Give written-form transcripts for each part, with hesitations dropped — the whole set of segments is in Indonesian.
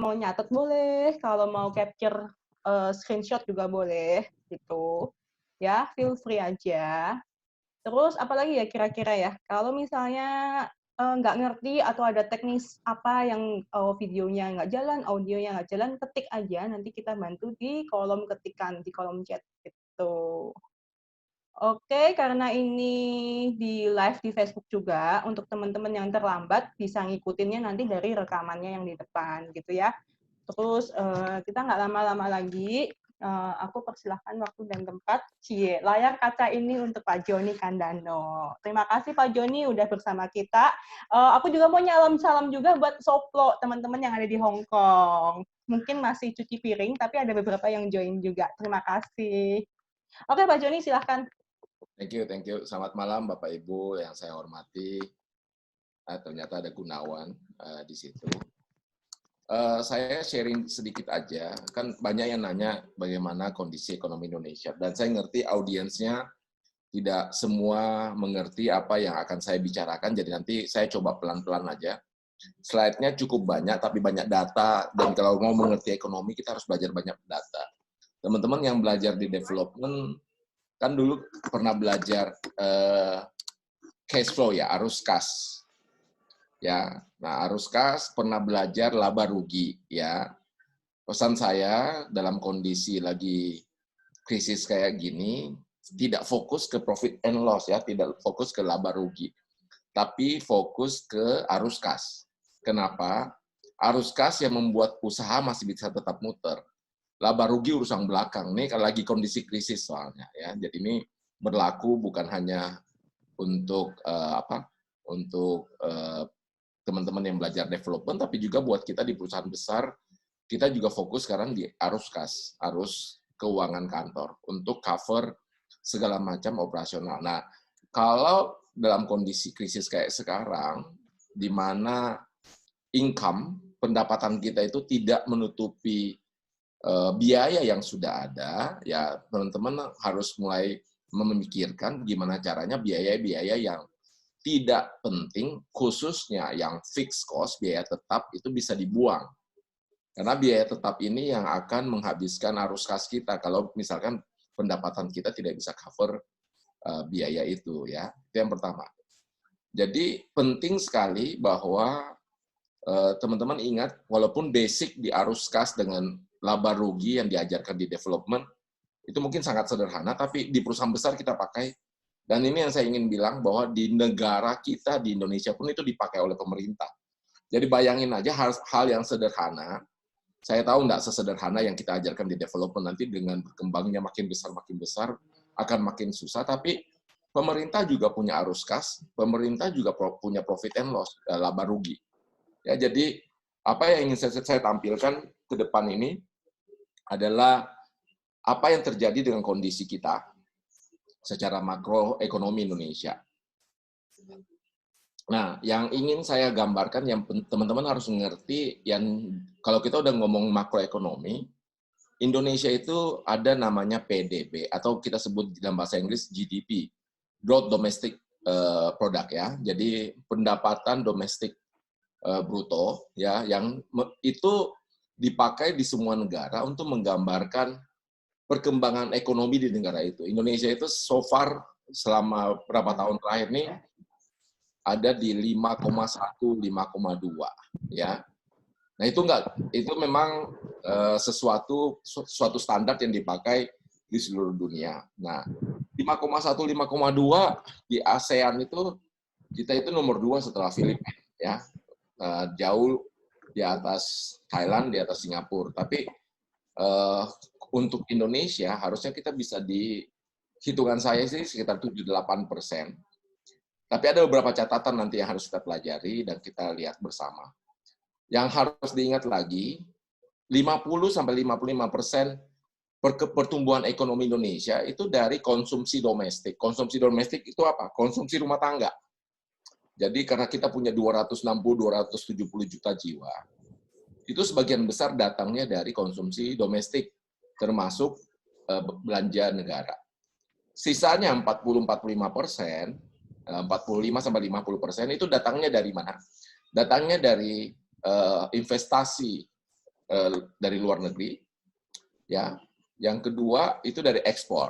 mau nyatet boleh, kalau mau capture screenshot juga boleh, gitu. Ya, feel free aja. Terus apalagi ya kira-kira ya, kalau misalnya nggak ngerti atau ada teknis apa yang videonya nggak jalan, audionya nggak jalan, ketik aja, nanti kita bantu di kolom ketikan, di kolom chat gitu. Oke, karena ini di live di Facebook juga, untuk teman-teman yang terlambat bisa ngikutinnya nanti dari rekamannya yang di depan gitu ya. Terus kita nggak lama-lama lagi, aku persilahkan waktu dan tempat. Cie, layar kaca ini untuk Pak Joni Kandano. Terima kasih Pak Joni udah bersama kita. Aku juga mau nyalam salam juga buat Soplo, teman-teman yang ada di Hong Kong. Mungkin masih cuci piring, tapi ada beberapa yang join juga. Terima kasih. Oke Pak Joni, silahkan. Thank you, thank you. Selamat malam Bapak Ibu yang saya hormati. Ternyata ada Gunawan di situ. Saya sharing sedikit aja, kan banyak yang nanya bagaimana kondisi ekonomi Indonesia. Dan saya ngerti audiensnya tidak semua mengerti apa yang akan saya bicarakan, jadi nanti saya coba pelan-pelan aja. Slide-nya cukup banyak, tapi banyak data, dan kalau mau mengerti ekonomi, kita harus belajar banyak data. Teman-teman yang belajar di development, kan dulu pernah belajar cash flow ya, arus kas. Ya, nah arus kas pernah belajar laba rugi ya. Pesan saya dalam kondisi lagi krisis kayak gini, tidak fokus ke profit and loss ya, tidak fokus ke laba rugi, tapi fokus ke arus kas. Kenapa? Arus kas yang membuat usaha masih bisa tetap muter. Laba rugi urusan belakang. Nih kalau lagi kondisi krisis soalnya ya. Jadi ini berlaku bukan hanya untuk untuk teman-teman yang belajar development, tapi juga buat kita di perusahaan besar, kita juga fokus sekarang di arus kas, arus keuangan kantor, untuk cover segala macam operasional. Nah, kalau dalam kondisi krisis kayak sekarang, di mana income, pendapatan kita itu tidak menutupi biaya yang sudah ada, ya teman-teman harus mulai memikirkan gimana caranya biaya-biaya yang tidak penting, khususnya yang fixed cost, biaya tetap, itu bisa dibuang. Karena biaya tetap ini yang akan menghabiskan arus kas kita, kalau misalkan pendapatan kita tidak bisa cover biaya itu. Ya. Itu yang pertama. Jadi penting sekali bahwa teman-teman ingat, walaupun basic di arus kas dengan laba rugi yang diajarkan di development, itu mungkin sangat sederhana, tapi di perusahaan besar kita pakai. Dan ini yang saya ingin bilang, bahwa di negara kita, di Indonesia pun itu dipakai oleh pemerintah. Jadi bayangin aja hal yang sederhana, saya tahu nggak sesederhana yang kita ajarkan di development, nanti dengan berkembangnya makin besar, akan makin susah, tapi pemerintah juga punya arus kas, pemerintah juga punya profit and loss, laba rugi. Ya, jadi apa yang ingin saya tampilkan ke depan ini adalah apa yang terjadi dengan kondisi kita secara makroekonomi Indonesia. Nah, yang ingin saya gambarkan, yang teman-teman harus mengerti, yang kalau kita udah ngomong makroekonomi, Indonesia itu ada namanya PDB, atau kita sebut dalam bahasa Inggris GDP, Gross Domestic Product ya. Jadi pendapatan domestik bruto ya, yang itu dipakai di semua negara untuk menggambarkan perkembangan ekonomi di negara itu. Indonesia itu so far selama berapa tahun terakhir nih ada di 5,1, 5,2 ya. Nah, itu memang suatu standar yang dipakai di seluruh dunia. Nah, 5,1, 5,2 di ASEAN itu kita itu nomor 2 setelah Filipina ya. Jauh di atas Thailand, di atas Singapura. Tapi untuk Indonesia harusnya kita bisa di hitungan saya sih sekitar 7-8%. Tapi ada beberapa catatan nanti yang harus kita pelajari dan kita lihat bersama. Yang harus diingat lagi, 50-55% pertumbuhan ekonomi Indonesia itu dari konsumsi domestik. Konsumsi domestik itu apa? Konsumsi rumah tangga. Jadi karena kita punya 260-270 juta jiwa, itu sebagian besar datangnya dari konsumsi domestik, termasuk belanja negara. Sisanya 40-45%, 45-50% itu datangnya dari mana? Datangnya dari investasi dari luar negeri, ya. Yang kedua itu dari ekspor,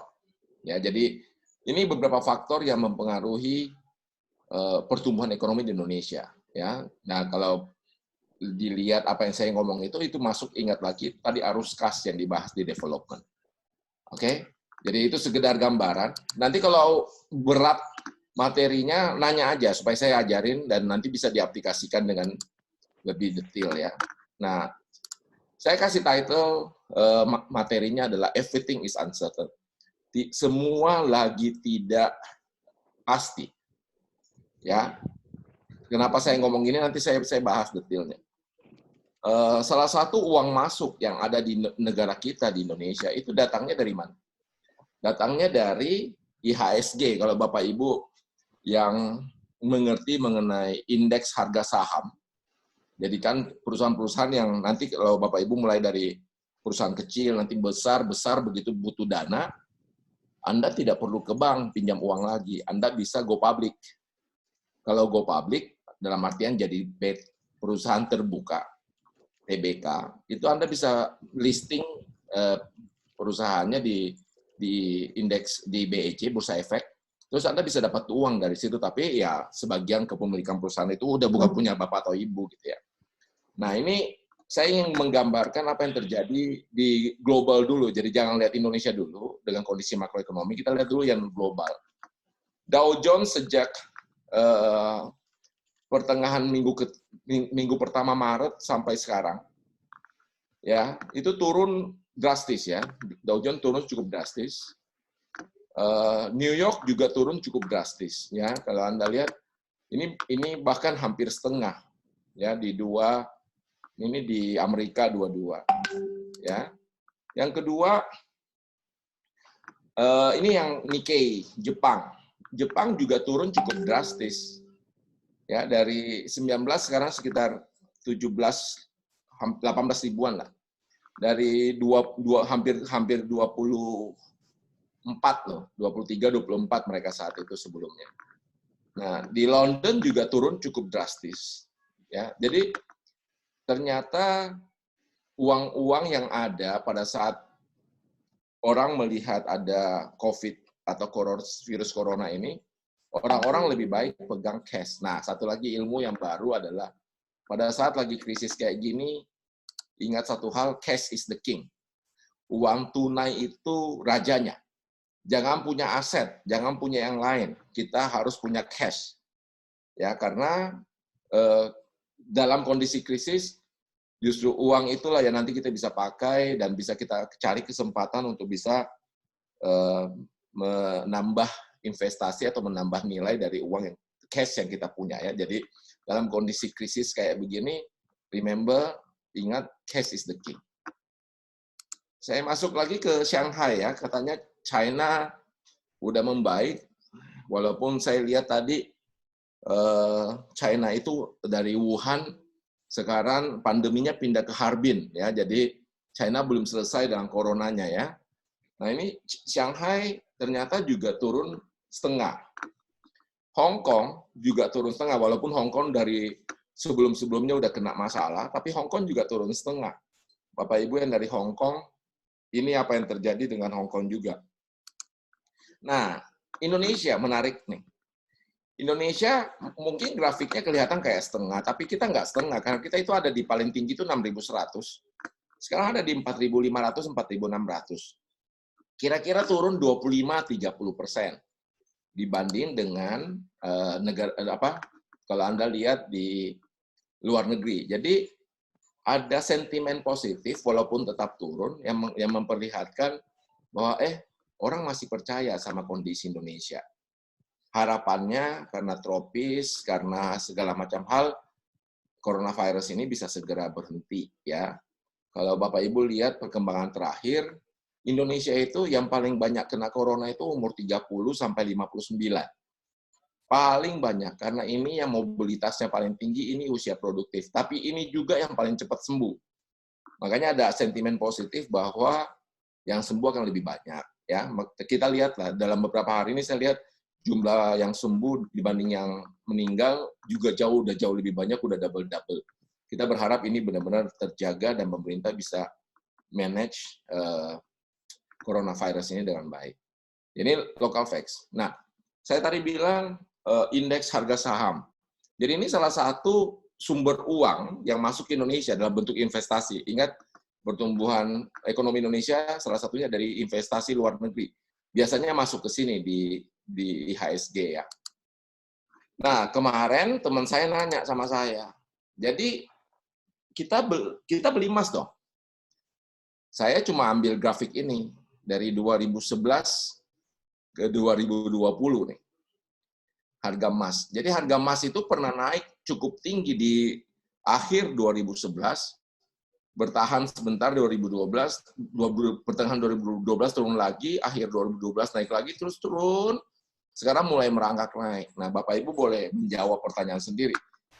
ya. Jadi ini beberapa faktor yang mempengaruhi pertumbuhan ekonomi di Indonesia, ya. Nah, kalau dilihat apa yang saya ngomong itu masuk, ingat lagi tadi arus kas yang dibahas di development. Oke? Jadi itu sekedar gambaran. Nanti kalau berat materinya nanya aja supaya saya ajarin dan nanti bisa diaplikasikan dengan lebih detail ya. Nah, saya kasih title materinya adalah Everything is Uncertain. Semua lagi tidak pasti. Ya. Kenapa saya ngomong gini nanti saya bahas detailnya. Salah satu uang masuk yang ada di negara kita di Indonesia itu datangnya dari mana? Datangnya dari IHSG. Kalau Bapak Ibu yang mengerti mengenai indeks harga saham, jadi kan perusahaan-perusahaan yang nanti kalau Bapak Ibu mulai dari perusahaan kecil, nanti besar begitu butuh dana, Anda tidak perlu ke bank pinjam uang lagi, Anda bisa go public. Kalau go public, dalam artian jadi perusahaan terbuka, TBK, itu Anda bisa listing perusahaannya di indeks di BEC, Bursa Efek, terus Anda bisa dapat uang dari situ, tapi ya sebagian kepemilikan perusahaan itu udah bukan punya Bapak atau Ibu gitu ya. Nah ini saya ingin menggambarkan apa yang terjadi di global dulu, jadi jangan lihat Indonesia dulu dengan kondisi makroekonomi, kita lihat dulu yang global. Dow Jones sejak pertengahan minggu pertama Maret sampai sekarang, ya itu turun drastis ya. Dow Jones turun cukup drastis. New York juga turun cukup drastis ya. Kalau Anda lihat ini bahkan hampir setengah ya di Amerika 22 ya. Yang kedua ini yang Nikkei Jepang juga turun cukup drastis. Ya, dari 19 sekarang sekitar 17 18 ribuan lah. Dari hampir 24 loh, 23 24 mereka saat itu sebelumnya. Nah, di London juga turun cukup drastis. Ya, jadi ternyata uang-uang yang ada pada saat orang melihat ada COVID atau virus corona ini, orang-orang lebih baik pegang cash. Nah, satu lagi ilmu yang baru adalah pada saat lagi krisis kayak gini, ingat satu hal, cash is the king. Uang tunai itu rajanya. Jangan punya aset, jangan punya yang lain. Kita harus punya cash. Ya, karena dalam kondisi krisis, justru uang itulah yang nanti kita bisa pakai dan bisa kita cari kesempatan untuk bisa menambah investasi atau menambah nilai dari uang yang cash yang kita punya ya. Jadi dalam kondisi krisis kayak begini, ingat cash is the king. Saya masuk lagi ke Shanghai ya, katanya China udah membaik, walaupun saya lihat tadi China itu dari Wuhan sekarang pandeminya pindah ke Harbin ya, jadi China belum selesai dengan coronanya ya. Nah ini Shanghai ternyata juga turun setengah. Hong Kong juga turun setengah, walaupun Hong Kong dari sebelum-sebelumnya udah kena masalah, tapi Hong Kong juga turun setengah. Bapak Ibu yang dari Hong Kong, ini apa yang terjadi dengan Hong Kong juga. Nah, Indonesia menarik nih. Indonesia mungkin grafiknya kelihatan kayak setengah, tapi kita nggak setengah, karena kita itu ada di paling tinggi itu 6.100. Sekarang ada di 4.500, 4.600. Kira-kira turun 25-30% dibanding dengan kalau Anda lihat di luar negeri. Jadi ada sentimen positif walaupun tetap turun yang memperlihatkan bahwa orang masih percaya sama kondisi Indonesia. Harapannya karena tropis, karena segala macam hal, coronavirus ini bisa segera berhenti ya. Kalau Bapak Ibu lihat perkembangan terakhir, Indonesia itu yang paling banyak kena corona itu umur 30 sampai 59. Paling banyak, karena ini yang mobilitasnya paling tinggi, ini usia produktif. Tapi ini juga yang paling cepat sembuh. Makanya ada sentimen positif bahwa yang sembuh akan lebih banyak. Ya, kita lihatlah dalam beberapa hari ini saya lihat jumlah yang sembuh dibanding yang meninggal juga udah jauh lebih banyak, udah double-double. kita berharap ini benar-benar terjaga dan pemerintah bisa manage coronavirus ini dengan baik. Ini local facts. Nah, saya tadi bilang indeks harga saham. Jadi ini salah satu sumber uang yang masuk ke Indonesia dalam bentuk investasi. Ingat, pertumbuhan ekonomi Indonesia salah satunya dari investasi luar negeri. Biasanya masuk ke sini di IHSG ya. Nah, kemarin teman saya nanya sama saya, jadi kita beli emas dong. Saya cuma ambil grafik ini dari 2011 ke 2020 nih. Harga emas. Jadi harga emas itu pernah naik cukup tinggi di akhir 2011, bertahan sebentar 2012, pertengahan 2012 turun lagi, akhir 2012 naik lagi, terus turun, sekarang mulai merangkak naik. Nah, Bapak Ibu boleh menjawab pertanyaan sendiri.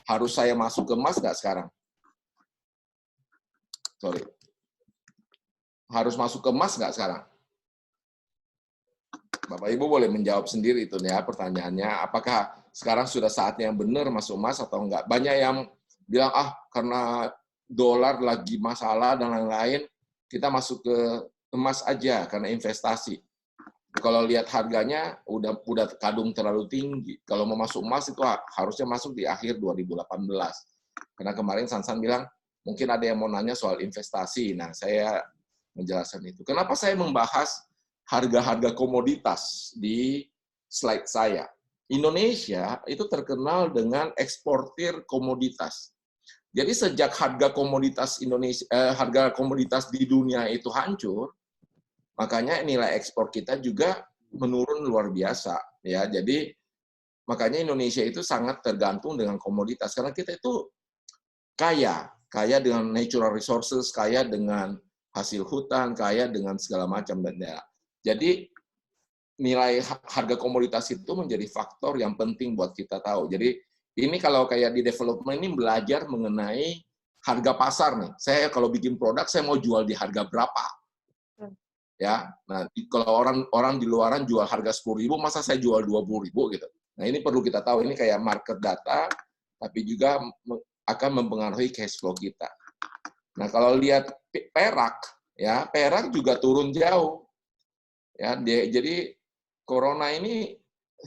Harus saya masuk ke emas nggak sekarang? Sorry. Harus masuk ke emas nggak sekarang? Bapak Ibu boleh menjawab sendiri itu ya pertanyaannya. Apakah sekarang sudah saatnya yang benar masuk emas atau enggak? Banyak yang bilang, karena dolar lagi masalah dan lain-lain, kita masuk ke emas aja karena investasi. Kalau lihat harganya udah kadung terlalu tinggi. Kalau mau masuk emas itu harusnya masuk di akhir 2018. Karena kemarin Sansan bilang mungkin ada yang mau nanya soal investasi. Nah, saya menjelaskan itu. Kenapa saya membahas harga-harga komoditas di slide saya? Indonesia itu terkenal dengan eksportir komoditas. Jadi sejak harga komoditas di dunia itu hancur, makanya nilai ekspor kita juga menurun luar biasa ya. Jadi makanya Indonesia itu sangat tergantung dengan komoditas karena kita itu kaya dengan natural resources, kaya dengan hasil hutan, kaya dengan segala macam dan ya. Jadi nilai harga komoditas itu menjadi faktor yang penting buat kita tahu. Jadi ini kalau kayak di development ini belajar mengenai harga pasar nih. Saya kalau bikin produk saya mau jual di harga berapa? Ya, nah kalau orang di luaran jual harga 10.000, masa saya jual 20.000 gitu. Nah ini perlu kita tahu, ini kayak market data, tapi juga akan mempengaruhi cash flow kita. Nah kalau lihat perak, ya perak juga turun jauh. Ya, jadi corona ini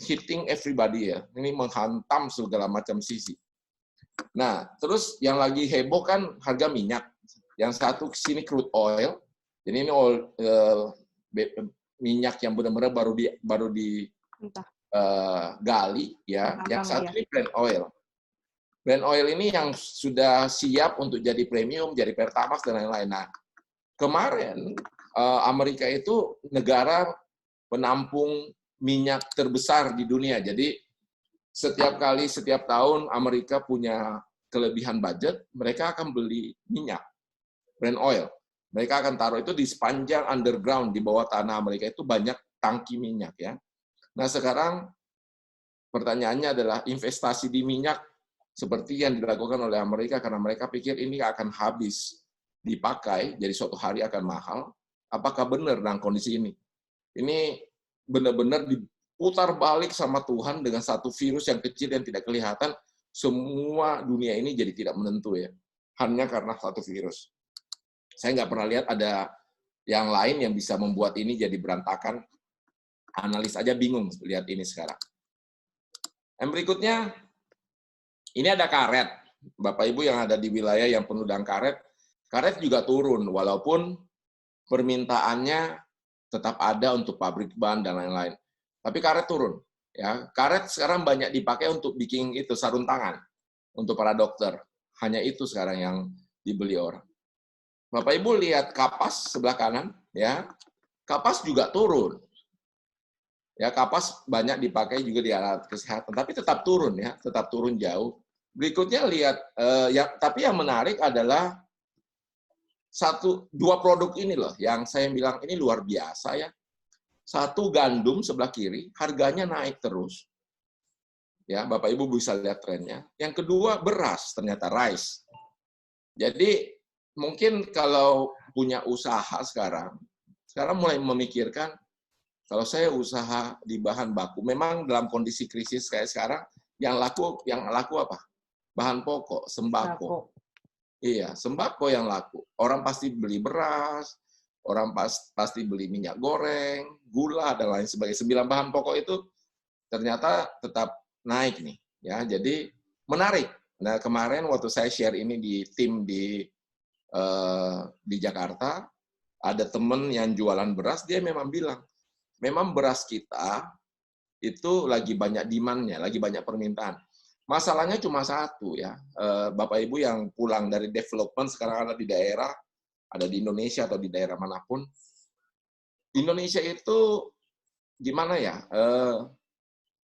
hitting everybody ya, ini menghantam segala macam sisi. Nah terus yang lagi heboh kan harga minyak. Yang satu sini crude oil. Jadi ini minyak yang benar-benar baru digali ya. Yang satu ini Brent oil. Brent oil ini yang sudah siap untuk jadi premium, jadi Pertamax dan lain-lain. Nah, kemarin Amerika itu negara penampung minyak terbesar di dunia. Jadi setiap tahun Amerika punya kelebihan budget, mereka akan beli minyak, Brent oil. Mereka akan taruh itu di sepanjang underground, di bawah tanah Amerika itu banyak tangki minyak ya. Nah sekarang pertanyaannya adalah investasi di minyak seperti yang dilakukan oleh Amerika karena mereka pikir ini akan habis dipakai, jadi suatu hari akan mahal. Apakah benar dalam kondisi ini? Ini benar-benar diputar balik sama Tuhan dengan satu virus yang kecil yang tidak kelihatan, semua dunia ini jadi tidak menentu ya. Hanya karena satu virus. Saya nggak pernah lihat ada yang lain yang bisa membuat ini jadi berantakan. Analis aja bingung lihat ini sekarang. Yang berikutnya, ini ada karet. Bapak Ibu yang ada di wilayah yang penuh dengan karet juga turun, walaupun permintaannya tetap ada untuk pabrik ban dan lain-lain. Tapi karet turun. Ya, karet sekarang banyak dipakai untuk bikin itu sarung tangan untuk para dokter. Hanya itu sekarang yang dibeli orang. Bapak Ibu lihat kapas sebelah kanan, ya, kapas juga turun. Ya, kapas banyak dipakai juga di alat kesehatan, tapi tetap turun ya, tetap turun jauh. Berikutnya lihat, tapi yang menarik adalah dua produk ini loh, yang saya bilang ini luar biasa ya. Satu gandum sebelah kiri, harganya naik terus. Ya, Bapak Ibu bisa lihat trennya. Yang kedua beras, ternyata rice. Jadi mungkin kalau punya usaha sekarang mulai memikirkan, kalau saya usaha di bahan baku, memang dalam kondisi krisis kayak sekarang, yang laku apa? Bahan pokok, sembako. Iya, sembako yang laku. Orang pasti beli beras, orang pasti beli minyak goreng, gula, dan lain sebagainya. 9 bahan pokok itu ternyata tetap naik nih. Ya, jadi menarik. Nah, kemarin waktu saya share ini di tim di Jakarta, ada temen yang jualan beras, dia memang bilang, memang beras kita itu lagi banyak demand-nya, lagi banyak permintaan. Masalahnya cuma satu ya, Bapak Ibu yang pulang dari development sekarang ada di daerah, ada di Indonesia atau di daerah manapun, Indonesia itu gimana ya,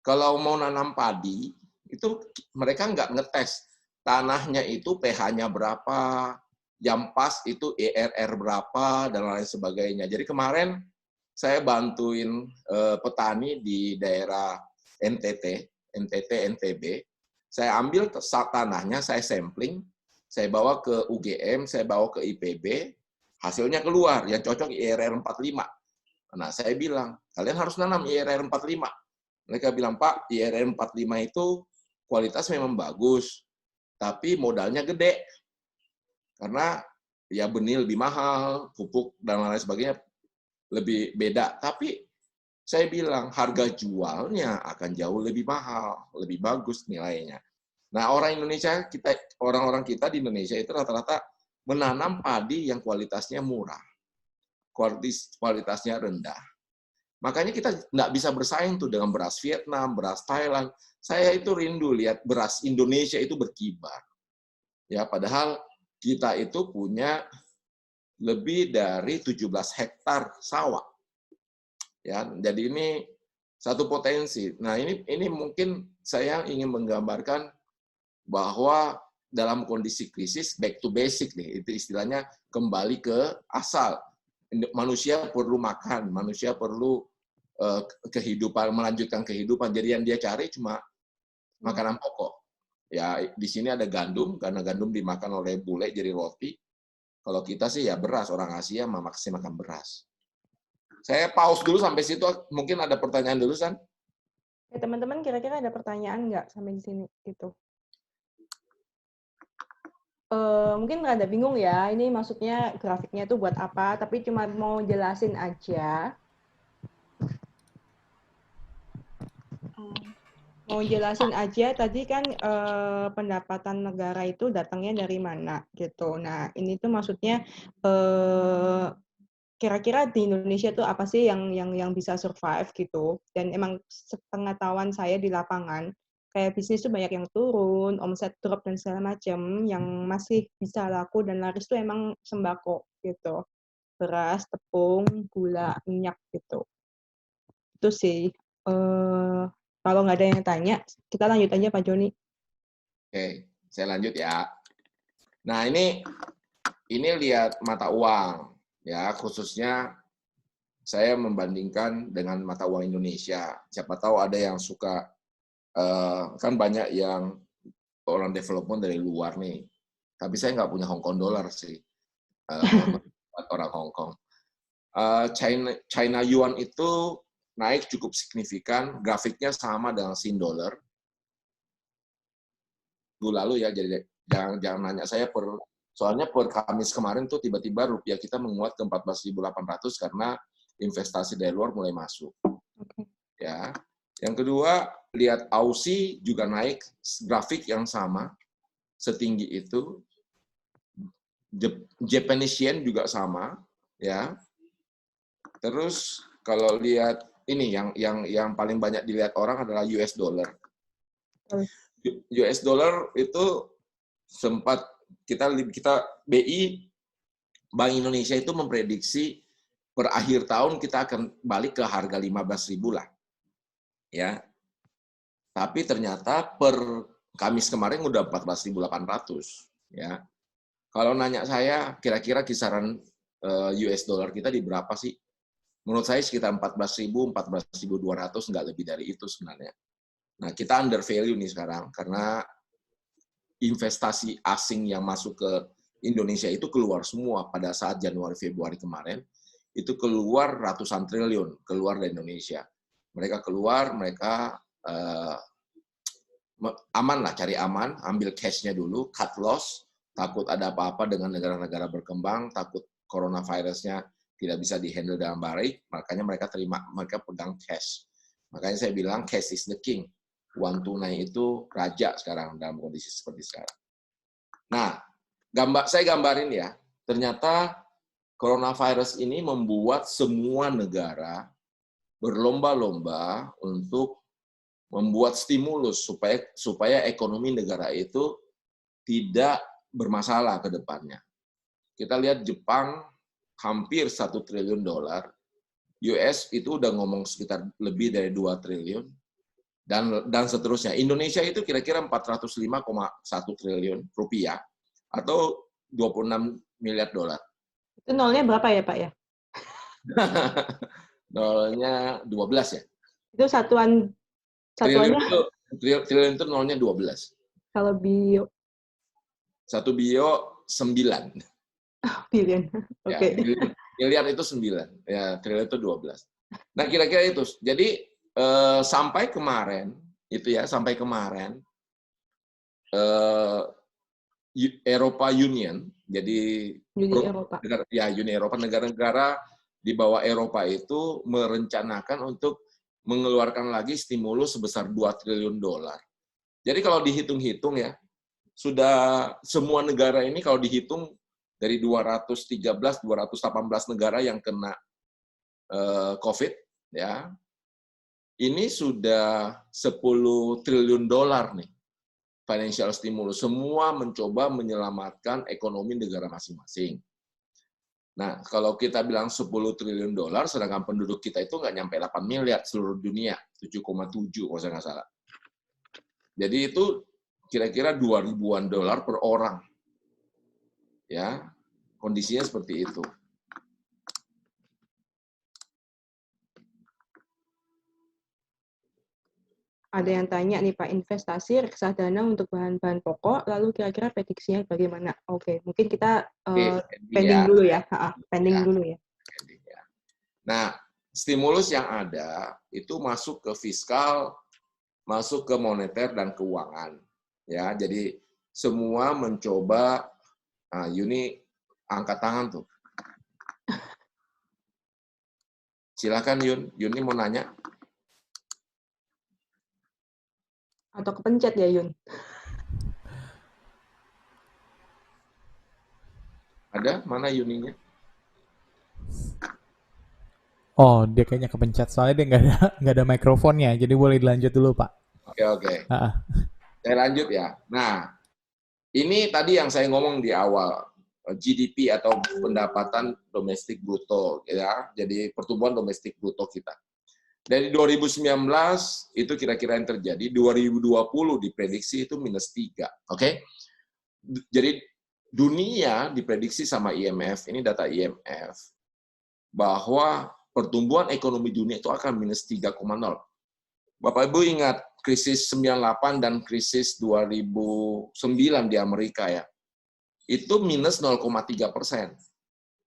kalau mau nanam padi, itu mereka nggak ngetes tanahnya itu pH-nya berapa, yang pas itu ERR berapa, dan lain sebagainya. Jadi kemarin saya bantuin petani di daerah NTT, NTB. Saya ambil tanahnya, saya sampling, saya bawa ke UGM, saya bawa ke IPB, hasilnya keluar, yang cocok IRR 45. Nah, saya bilang, kalian harus nanam IRR 45. Mereka bilang, Pak, IRR 45 itu kualitas memang bagus, tapi modalnya gede. Karena ya benih lebih mahal, pupuk, dan lain sebagainya lebih beda. Tapi saya bilang harga jualnya akan jauh lebih mahal, lebih bagus nilainya. Nah, orang-orang kita di Indonesia itu rata-rata menanam padi yang kualitasnya murah, kualitasnya rendah. Makanya kita nggak bisa bersaing tuh dengan beras Vietnam, beras Thailand. Saya itu rindu lihat beras Indonesia itu berkibar. Ya, padahal kita itu punya lebih dari 17 hektar sawah. Ya, jadi ini satu potensi. Nah, ini mungkin saya ingin menggambarkan bahwa dalam kondisi krisis back to basic nih, itu istilahnya kembali ke asal. Manusia perlu makan, manusia perlu kehidupan, melanjutkan kehidupan. Jadi yang dia cari cuma makanan pokok. Ya, di sini ada gandum, karena gandum dimakan oleh bule jadi roti. Kalau kita sih ya beras, orang Asia masih makan beras. Saya pause dulu sampai situ, mungkin ada pertanyaan dulu, San. Ya, teman-teman kira-kira ada pertanyaan nggak sampai di sini gitu? Mungkin rada bingung ya, ini maksudnya grafiknya itu buat apa, tapi cuma mau jelasin aja. Mau jelasin aja, tadi kan pendapatan negara itu datangnya dari mana gitu. Nah, ini tuh maksudnya kira-kira di Indonesia tuh apa sih yang bisa survive gitu. Dan emang sepengetahuan saya di lapangan, kayak bisnis tuh banyak yang turun, omset drop dan segala macam, yang masih bisa laku dan laris tuh emang sembako gitu. Beras, tepung, gula, minyak gitu. Itu sih. Kalau nggak ada yang tanya, kita lanjut aja Pak Joni. Oke, saya lanjut ya. Nah, ini lihat mata uang ya, khususnya saya membandingkan dengan mata uang Indonesia. Siapa tahu ada yang suka, kan banyak yang orang development dari luar nih. Tapi saya nggak punya Hong Kong dollar sih. Mohon maaf orang Hong Kong. China Yuan itu naik cukup signifikan, grafiknya sama dengan Sin dollar. Minggu lalu ya, jadi jangan nanya saya soalnya per Kamis kemarin tuh tiba-tiba rupiah kita menguat ke 14.800 karena investasi dari luar mulai masuk. Ya. Yang kedua, lihat Aussie juga naik grafik yang sama, setinggi itu. Japanese yen juga sama, ya. Terus kalau lihat ini yang paling banyak dilihat orang adalah US dollar. US dollar itu sempat kita BI Bank Indonesia itu memprediksi per akhir tahun kita akan balik ke harga 15.000 lah. Ya. Tapi ternyata per Kamis kemarin udah 14.800, ya. Kalau nanya saya kira-kira kisaran US dollar kita di berapa sih? Menurut saya sekitar 14.000, 14.200, nggak lebih dari itu sebenarnya. Nah, kita under value nih sekarang karena investasi asing yang masuk ke Indonesia itu keluar semua pada saat Januari-Februari kemarin, itu keluar ratusan triliun keluar dari Indonesia. Mereka keluar, mereka aman lah, cari aman, ambil cash-nya dulu, cut loss, takut ada apa-apa dengan negara-negara berkembang, takut coronavirusnya tidak bisa dihandle dengan baik, makanya mereka pegang cash. Makanya saya bilang cash is the king. Uang tunai itu raja sekarang dalam kondisi seperti sekarang. Nah, saya gambarin ya, ternyata coronavirus ini membuat semua negara berlomba-lomba untuk membuat stimulus supaya ekonomi negara itu tidak bermasalah ke depannya. Kita lihat Jepang hampir $1 triliun, US itu udah ngomong sekitar lebih dari 2 triliun, dan seterusnya. Indonesia itu kira-kira 405,1 triliun rupiah atau 26 miliar dolar. Itu nolnya berapa ya, Pak ya? Nolnya 12 ya. Itu satuannya Triliun itu nolnya 12. kalau bio. 1 bio 9. Billion. Oke. Ya, miliar itu 9. Ya, triliun itu 12. Nah, kira-kira itu. Jadi sampai kemarin Eropa Union, jadi Uni Eropa. Uni Eropa, negara-negara di bawah Eropa itu merencanakan untuk mengeluarkan lagi stimulus sebesar 2 triliun dolar. Jadi kalau dihitung-hitung ya, sudah semua negara ini kalau dihitung dari 218 negara yang kena COVID, ya, ini sudah 10 triliun dolar nih financial stimulus. Semua mencoba menyelamatkan ekonomi negara masing-masing. Nah, kalau kita bilang 10 triliun dolar, sedangkan penduduk kita itu nggak nyampe 8 miliar seluruh dunia, 7,7 kalau saya nggak salah. Jadi itu kira-kira 2.000-an dolar per orang. Ya, kondisinya seperti itu. Ada yang tanya nih Pak, investasi reksadana untuk bahan-bahan pokok, lalu kira-kira prediksinya bagaimana? Oke, mungkin kita pending dulu ya. Pending dulu ya. Nah, stimulus yang ada itu masuk ke fiskal, masuk ke moneter dan keuangan. Ya, jadi semua mencoba, Yuni angkat tangan tuh. Silakan Yuni mau nanya. Atau kepencet ya, Yun? Ada? Mana Yuninya? Oh, dia kayaknya kepencet. Soalnya dia nggak ada mikrofonnya. Jadi boleh dilanjut dulu, Pak. Oke. Saya lanjut ya. Nah, ini tadi yang saya ngomong di awal. GDP atau pendapatan domestik bruto. Ya. Jadi pertumbuhan domestik bruto kita. Dari 2019 itu kira-kira yang terjadi, 2020 diprediksi itu -3, oke? Jadi dunia diprediksi sama IMF, ini data IMF, bahwa pertumbuhan ekonomi dunia itu akan -3,0. Bapak Ibu ingat krisis 98 dan krisis 2009 di Amerika ya, itu -0,3%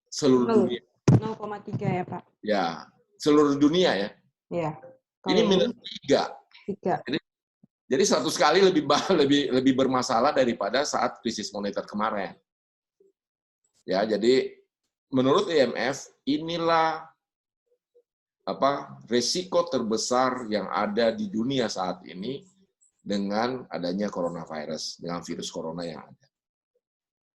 seluruh dunia. 0,3 ya Pak? Ya, seluruh dunia ya. Iya. Ini -3. Jadi 100 kali lebih bermasalah daripada saat krisis moneter kemarin. Ya, jadi menurut IMF inilah resiko terbesar yang ada di dunia saat ini dengan adanya coronavirus, dengan virus corona yang ada.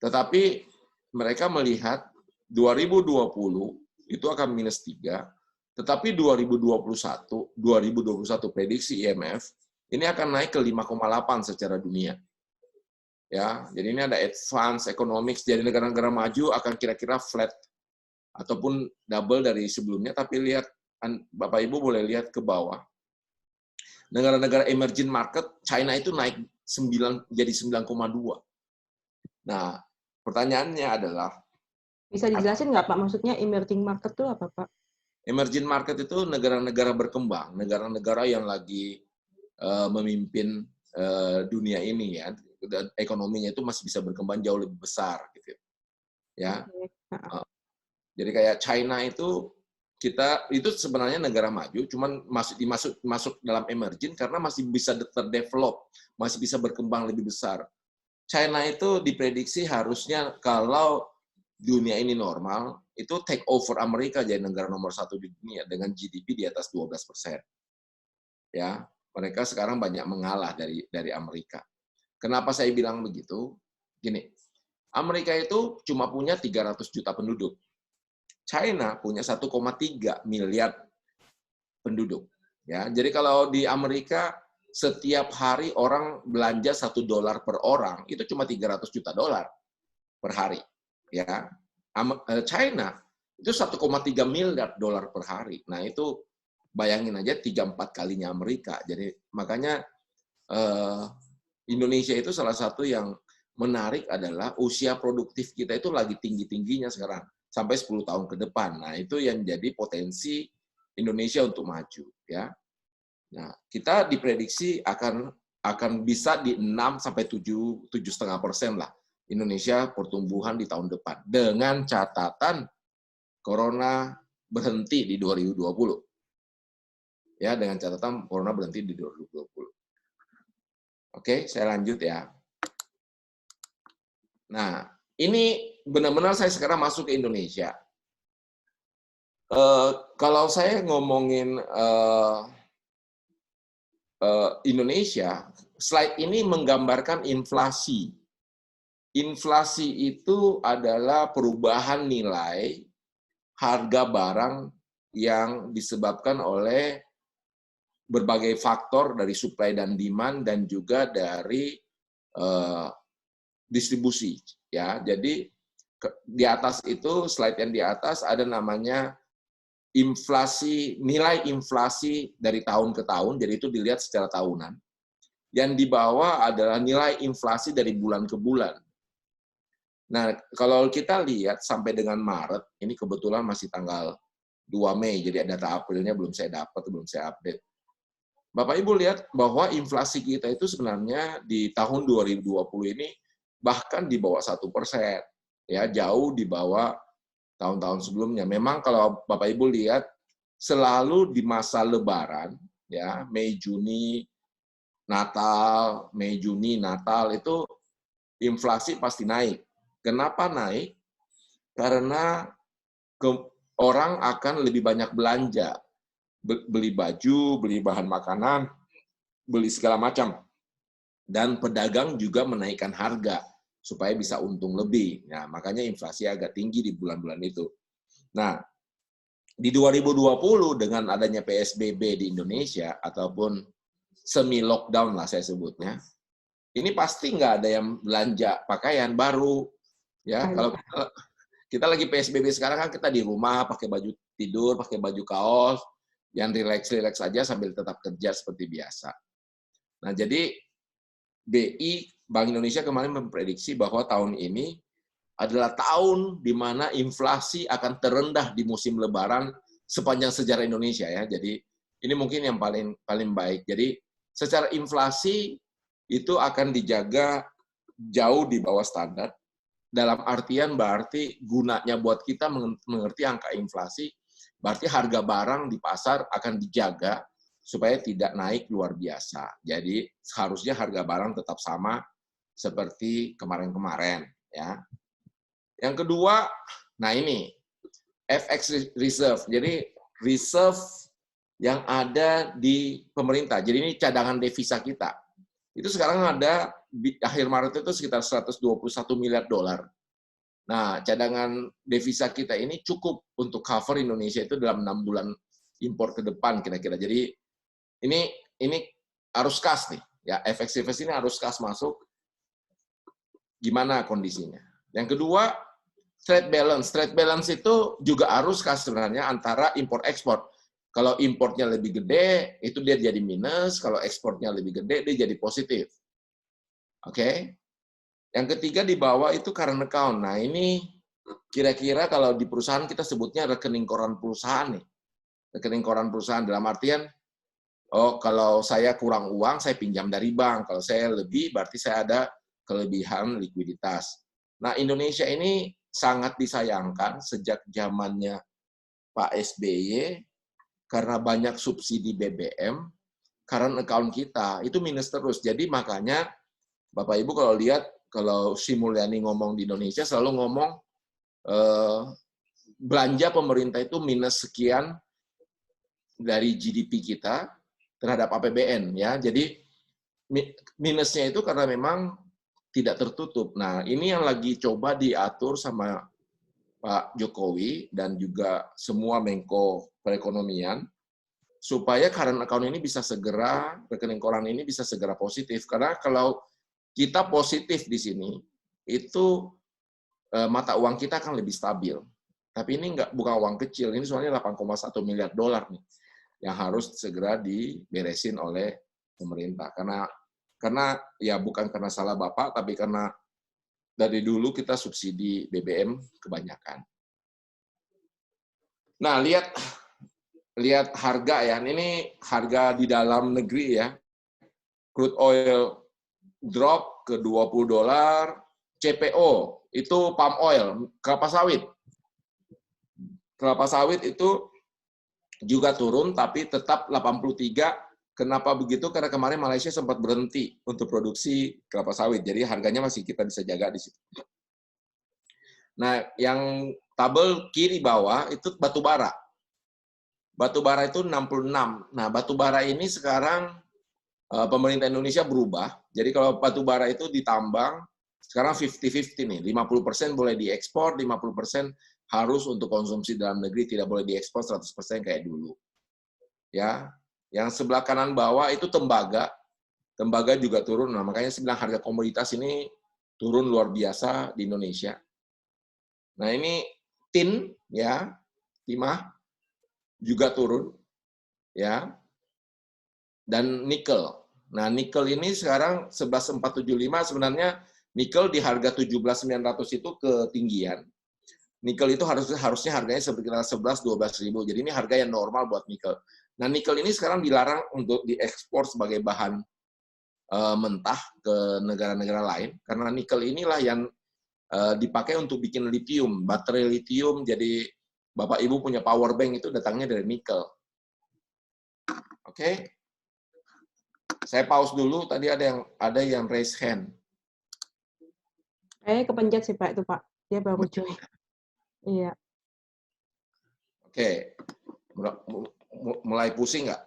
Tetapi mereka melihat 2020 itu akan -3. Tetapi 2021 prediksi IMF ini akan naik ke 5,8 secara dunia. Ya, jadi ini ada advance economics, jadi negara-negara maju akan kira-kira flat ataupun double dari sebelumnya, tapi lihat Bapak Ibu boleh lihat ke bawah. Negara-negara emerging market, China itu naik 9 jadi 9,2. Nah, pertanyaannya adalah bisa dijelasin nggak Pak, maksudnya emerging market itu apa Pak? Emerging market itu negara-negara berkembang, negara-negara yang lagi memimpin dunia ini ya, dan ekonominya itu masih bisa berkembang jauh lebih besar gitu. Ya. Jadi kayak China itu itu sebenarnya negara maju, cuman masuk dalam emerging karena masih bisa terdevelop, masih bisa berkembang lebih besar. China itu diprediksi harusnya kalau dunia ini normal, itu take over Amerika jadi negara nomor 1 di dunia dengan GDP di atas 12%. Ya, mereka sekarang banyak mengalah dari Amerika. Kenapa saya bilang begitu? Gini, Amerika itu cuma punya 300 juta penduduk. China punya 1,3 miliar penduduk. Ya, jadi kalau di Amerika setiap hari orang belanja $1 per orang, itu cuma 300 juta dolar per hari. Ya, China itu 1,3 miliar dolar per hari. Nah itu bayangin aja 3-4 kalinya Amerika. Jadi makanya Indonesia itu salah satu yang menarik adalah usia produktif kita itu lagi tinggi-tingginya sekarang sampai 10 tahun ke depan. Nah itu yang jadi potensi Indonesia untuk maju. Ya, nah kita diprediksi akan bisa di 6-7,5% lah Indonesia pertumbuhan di tahun depan dengan catatan Corona berhenti di 2020. Ya, dengan catatan Corona berhenti di 2020. Oke, saya lanjut ya. Nah, ini benar-benar saya sekarang masuk ke Indonesia. Kalau saya ngomongin Indonesia, slide ini menggambarkan inflasi. Inflasi itu adalah perubahan nilai harga barang yang disebabkan oleh berbagai faktor dari supply dan demand dan juga dari distribusi. Ya, jadi di atas itu slide yang di atas ada namanya inflasi, nilai inflasi dari tahun ke tahun. Jadi itu dilihat secara tahunan. Yang di bawah adalah nilai inflasi dari bulan ke bulan. Nah, kalau kita lihat sampai dengan Maret, ini kebetulan masih tanggal 2 Mei, jadi data Aprilnya belum saya dapat, belum saya update. Bapak Ibu lihat bahwa inflasi kita itu sebenarnya di tahun 2020 ini bahkan di bawah 1%, ya jauh di bawah tahun-tahun sebelumnya. Memang kalau Bapak Ibu lihat selalu di masa Lebaran, ya Mei Juni Natal, Mei Juni Natal itu inflasi pasti naik. Kenapa naik? Karena orang akan lebih banyak belanja, beli baju, beli bahan makanan, beli segala macam. Dan pedagang juga menaikkan harga supaya bisa untung lebih. Nah, makanya inflasi agak tinggi di bulan-bulan itu. Nah, di 2020 dengan adanya PSBB di Indonesia ataupun semi lockdown lah saya sebutnya, ini pasti nggak ada yang belanja pakaian baru. Ya, kalau kita lagi PSBB sekarang kan kita di rumah pakai baju tidur, pakai baju kaos, yang rileks-rileks saja sambil tetap kerja seperti biasa. Nah, jadi BI, Bank Indonesia kemarin memprediksi bahwa tahun ini adalah tahun di mana inflasi akan terendah di musim Lebaran sepanjang sejarah Indonesia ya. Jadi ini mungkin yang paling baik. Jadi secara inflasi itu akan dijaga jauh di bawah standar. Dalam artian berarti gunanya buat kita mengerti angka inflasi, berarti harga barang di pasar akan dijaga supaya tidak naik luar biasa. Jadi seharusnya harga barang tetap sama seperti kemarin-kemarin. Ya. Yang kedua, nah ini FX reserve. Jadi reserve yang ada di pemerintah. Jadi ini cadangan devisa kita. Itu sekarang ada di akhir Maret itu sekitar 121 miliar dolar. Nah, cadangan devisa kita ini cukup untuk cover Indonesia itu dalam 6 bulan impor ke depan kira-kira. Jadi ini arus kas nih. Ya, FX reserve ini arus kas masuk. Gimana kondisinya? Yang kedua, trade balance. Trade balance itu juga arus kas sebenarnya antara impor ekspor. Kalau importnya lebih gede, itu dia jadi minus. Kalau ekspornya lebih gede, dia jadi positif. Oke. Yang ketiga di bawah itu current account. Nah, ini kira-kira kalau di perusahaan kita sebutnya rekening koran perusahaan nih. Rekening koran perusahaan dalam artian, oh kalau saya kurang uang, saya pinjam dari bank. Kalau saya lebih, berarti saya ada kelebihan likuiditas. Nah, Indonesia ini sangat disayangkan sejak zamannya Pak SBY, karena banyak subsidi BBM, current account kita itu minus terus. Jadi makanya Bapak Ibu kalau lihat kalau Sri Mulyani ngomong di Indonesia selalu ngomong belanja pemerintah itu minus sekian dari GDP kita terhadap APBN ya. Jadi minusnya itu karena memang tidak tertutup. Nah, ini yang lagi coba diatur sama Pak Jokowi dan juga semua Menko Perekonomian supaya current account ini bisa segera, rekening koran ini bisa segera positif. Karena kalau kita positif di sini, itu mata uang kita akan lebih stabil. Tapi ini bukan uang kecil, ini soalnya 8,1 miliar dolar nih yang harus segera diberesin oleh pemerintah. Karena ya bukan karena salah Bapak, tapi karena dari dulu kita subsidi BBM kebanyakan. Nah, lihat harga ya. Ini harga di dalam negeri ya. Crude oil drop ke $20, CPO itu palm oil, kelapa sawit. Kelapa sawit itu juga turun tapi tetap 83. Kenapa begitu? Karena kemarin Malaysia sempat berhenti untuk produksi kelapa sawit. Jadi harganya masih kita bisa jaga di situ. Nah, yang tabel kiri bawah itu batu bara. Batu bara itu 66. Nah, batu bara ini sekarang pemerintah Indonesia berubah. Jadi kalau batu bara itu ditambang, sekarang 50-50 nih. 50% boleh diekspor, 50% harus untuk konsumsi dalam negeri, tidak boleh diekspor 100% kayak dulu. Ya, yang sebelah kanan bawah itu tembaga. Tembaga juga turun. Nah, makanya saya bilang harga komoditas ini turun luar biasa di Indonesia. Nah, ini tin ya, timah juga turun ya. Dan nikel. Nah, nikel ini sekarang 11.475, sebenarnya nikel di harga 17.900 itu ketinggian. Nikel itu harusnya harganya sekitar 11-12 ribu. Jadi ini harga yang normal buat nikel. Nah, nikel ini sekarang dilarang untuk diekspor sebagai bahan mentah ke negara-negara lain. Karena nikel inilah yang dipakai untuk bikin lithium, baterai lithium. Jadi Bapak Ibu punya power bank itu datangnya dari nikel. Oke. Saya pause dulu, tadi ada yang raise hand. Kepencet sih Pak itu Pak. Dia baru join. Iya. Oke. Mulai pusing nggak?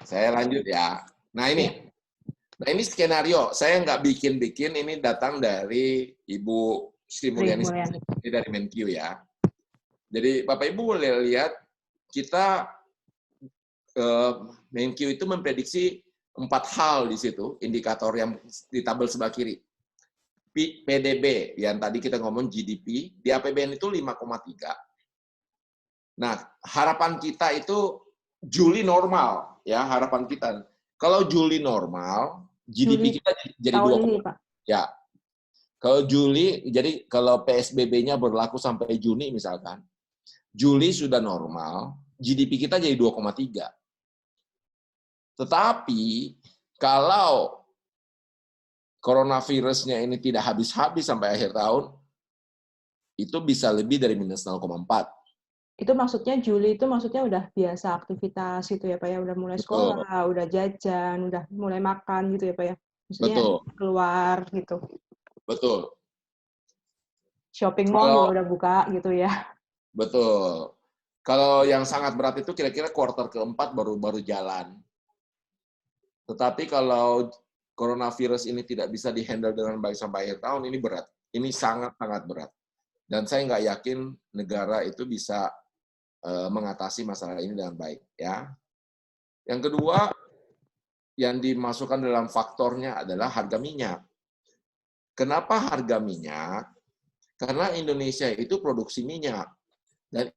Saya lanjut ya. Nah ini skenario. Saya nggak bikin-bikin, ini datang dari Ibu Sri Mulyani, ini dari Menkyu ya. Jadi Bapak Ibu boleh lihat, kita Menkyu itu memprediksi 4 hal di situ, indikator yang di tabel sebelah kiri. PDB, yang tadi kita ngomong GDP, di APBN itu 5,3. Nah, harapan kita itu Juli normal, ya harapan kita. Kalau Juli normal, GDP kita jadi 2. Ini, Pak. Ya, kalau Juli, jadi kalau PSBB-nya berlaku sampai Juni misalkan, Juli sudah normal, GDP kita jadi 2,3. Tetapi kalau coronavirusnya ini tidak habis-habis sampai akhir tahun, itu bisa lebih dari minus 0,4. Itu maksudnya Juli itu maksudnya udah biasa aktivitas gitu ya Pak ya, udah mulai sekolah, betul, udah jajan, udah mulai makan gitu ya Pak ya. Maksudnya betul, keluar gitu. Betul. Shopping mall juga udah buka gitu ya. Betul. Kalau yang sangat berat itu kira-kira kuartal keempat baru jalan. Tetapi kalau coronavirus ini tidak bisa dihandle dengan baik sampai akhir tahun, ini berat. Ini sangat-sangat berat. Dan saya nggak yakin negara itu bisa mengatasi masalah ini dengan baik. Ya. Yang kedua, yang dimasukkan dalam faktornya adalah harga minyak. Kenapa harga minyak? Karena Indonesia itu produksi minyak. Dan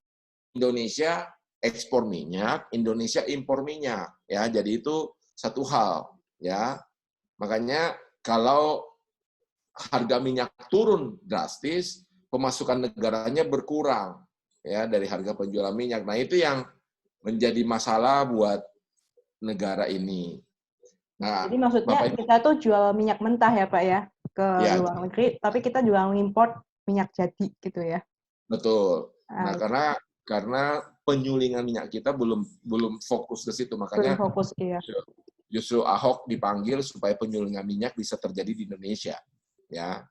Indonesia ekspor minyak, Indonesia impor minyak. Ya, jadi itu satu hal. Ya, makanya kalau harga minyak turun drastis, pemasukan negaranya berkurang ya dari harga penjualan minyak. Nah, itu yang menjadi masalah buat negara ini. Nah, jadi maksudnya Bapak, kita tuh jual minyak mentah ya Pak ya ke luar negeri, tapi kita juga ngimport minyak jadi gitu ya. Betul. Nah, karena penyulingan minyak kita belum fokus ke situ, makanya belum fokus, iya. Justru Ahok dipanggil supaya penyulingan minyak bisa terjadi di Indonesia. Ya.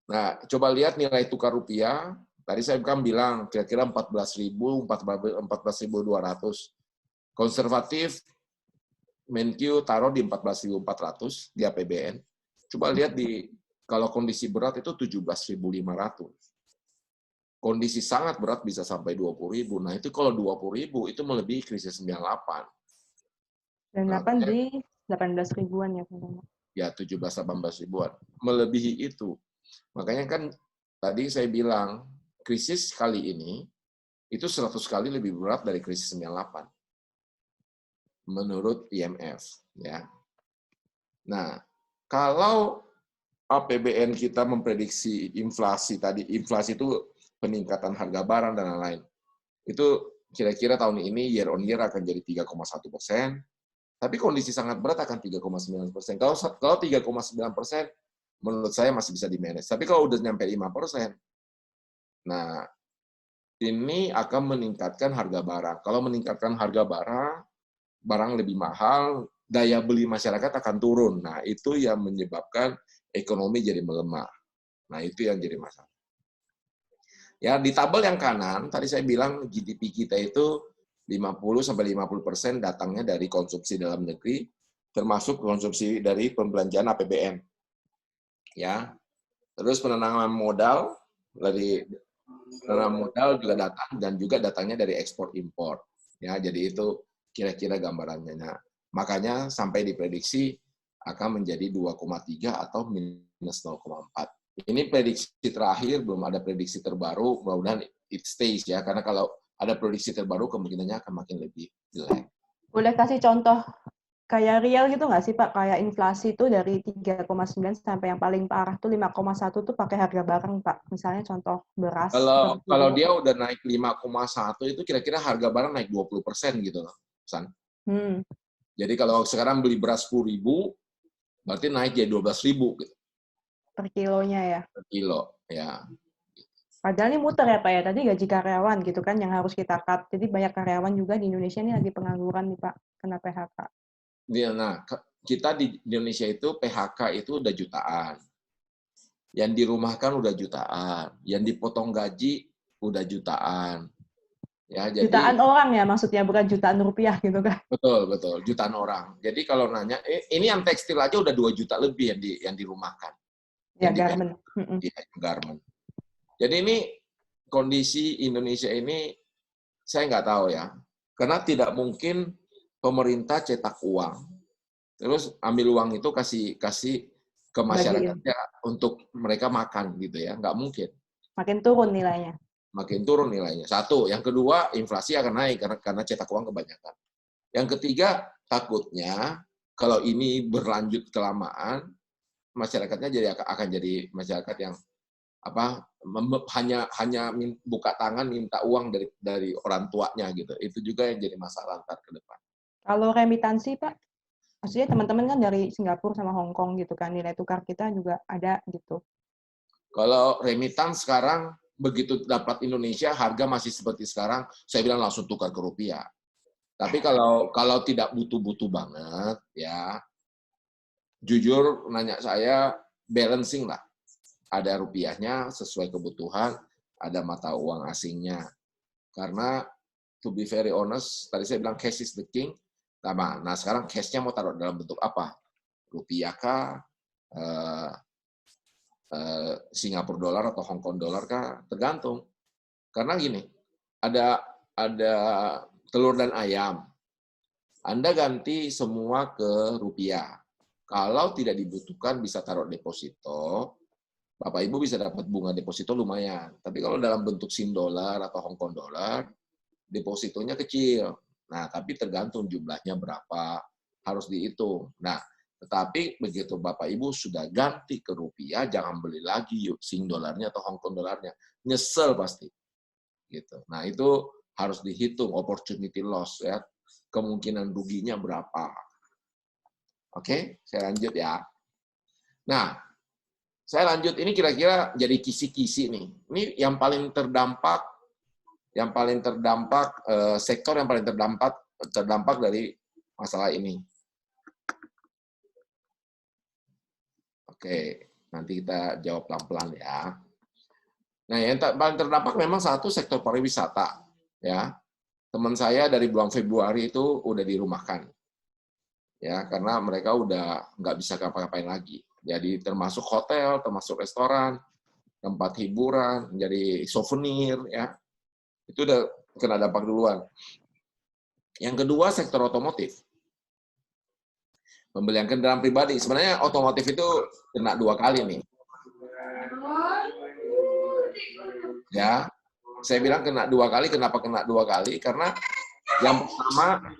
Nah, coba lihat nilai tukar rupiah. Tadi saya kan bilang kira-kira 14.000, 14.200. Konservatif, Menkyu taruh di 14.400 di APBN. Coba lihat kalau kondisi berat itu 17.500. Kondisi sangat berat bisa sampai 20.000. Nah, itu kalau 20.000 itu melebihi krisis 98. Dan Nah, 8 di 18 ribuan ya. Ya, 17-18 ribuan. Melebihi itu. Makanya kan tadi saya bilang, krisis kali ini itu 100 kali lebih berat dari krisis 98. Menurut IMF. Ya. Nah, kalau APBN kita memprediksi inflasi tadi, inflasi itu peningkatan harga barang dan lain-lain. Itu kira-kira tahun ini year on year akan jadi 3,1%, tapi kondisi sangat berat akan 3,9%. Kalau 3,9%, menurut saya masih bisa di-manage. Tapi kalau udah nyampe 5%, nah ini akan meningkatkan harga barang. Kalau meningkatkan harga barang lebih mahal, daya beli masyarakat akan turun. Nah, itu yang menyebabkan ekonomi jadi melemah. Nah, itu yang jadi masalah. Ya, di tabel yang kanan, tadi saya bilang GDP kita itu 50-50% datangnya dari konsumsi dalam negeri, termasuk konsumsi dari pembelanjaan APBN. Ya. Terus penanaman modal juga datang dan juga datangnya dari ekspor impor. Ya, jadi itu kira-kira gambarannya. Nah, makanya sampai diprediksi akan menjadi 2,3 atau minus 0,4. Ini prediksi terakhir, belum ada prediksi terbaru, mudah-mudahan it stays ya, karena kalau ada prediksi terbaru kemungkinannya akan makin lebih jelek. Boleh kasih contoh kayak real gitu nggak sih Pak? Kayak inflasi itu dari 3,9 sampai yang paling parah tuh 5,1 tuh pakai harga barang Pak. Misalnya contoh beras. Kalau dia udah naik 5,1 itu kira-kira harga barang naik 20% gitu loh, San. Jadi kalau sekarang beli beras 10.000, berarti naik jadi 12.000 gitu. Per kilonya ya? Per kilo, ya. Padahal ini muter ya Pak ya, tadi gaji karyawan gitu kan yang harus kita cut. Jadi banyak karyawan juga di Indonesia ini lagi pengangguran nih Pak, kena PHK. Nah, kita di Indonesia itu PHK itu udah jutaan. Yang dirumahkan udah jutaan. Yang dipotong gaji udah jutaan. Ya, jadi jutaan orang ya maksudnya, bukan jutaan rupiah gitu kan? Betul, jutaan orang. Jadi kalau nanya, ini yang tekstil aja udah 2 juta lebih yang dirumahkan. Ya, garment. Garment. Jadi ini kondisi Indonesia ini saya nggak tahu ya, karena tidak mungkin pemerintah cetak uang, terus ambil uang itu kasih ke masyarakatnya untuk mereka makan gitu ya, nggak mungkin. Makin turun nilainya. Makin turun nilainya. Satu, yang kedua inflasi akan naik karena cetak uang kebanyakan. Yang ketiga, takutnya kalau ini berlanjut kelamaan, masyarakatnya akan jadi masyarakat yang hanya buka tangan minta uang dari orang tuanya gitu. Itu juga yang jadi masalah ntar ke depan. Kalau remitansi Pak, maksudnya teman-teman kan dari Singapura sama Hong Kong gitu kan, nilai tukar kita juga ada gitu. Kalau remitan sekarang begitu dapat Indonesia harga masih seperti sekarang, saya bilang langsung tukar ke rupiah. Tapi kalau tidak butuh-butuh banget ya, jujur nanya saya balancing lah. Ada rupiahnya sesuai kebutuhan, ada mata uang asingnya. Karena to be very honest, tadi saya bilang cash is the king. Nah sekarang cash-nya mau taruh dalam bentuk apa? Rupiah kah? Singapura dolar atau Hong Kong dolar kah? Tergantung. Karena gini, ada telur dan ayam. Anda ganti semua ke rupiah. Kalau tidak dibutuhkan bisa taruh deposito, Bapak Ibu bisa dapat bunga deposito lumayan. Tapi kalau dalam bentuk Sing dolar atau Hong Kong dolar, depositonya kecil. Nah, tapi tergantung jumlahnya berapa, harus dihitung. Nah, tetapi begitu Bapak Ibu sudah ganti ke rupiah, jangan beli lagi Sing dolarnya atau Hong Kong dolarnya. Nyesel pasti. Gitu. Nah, itu harus dihitung opportunity loss ya. Kemungkinan ruginya berapa. Oke, saya lanjut ya. Nah, saya lanjut, ini kira-kira jadi kisi-kisi nih. Ini yang paling terdampak, sektor yang paling terdampak dari masalah ini. Oke, nanti kita jawab pelan-pelan ya. Nah, yang paling terdampak memang satu sektor pariwisata. Ya, teman saya dari bulan Februari itu udah dirumahkan. Ya, karena mereka udah nggak bisa ngapa-ngapain lagi. Jadi termasuk hotel, termasuk restoran, tempat hiburan, jadi souvenir, ya itu udah kena dampak duluan. Yang kedua sektor otomotif, pembelian kendaraan pribadi. Sebenarnya otomotif itu kena 2 kali nih. Ya, saya bilang kena 2 kali. Kenapa kena 2 kali? Karena yang pertama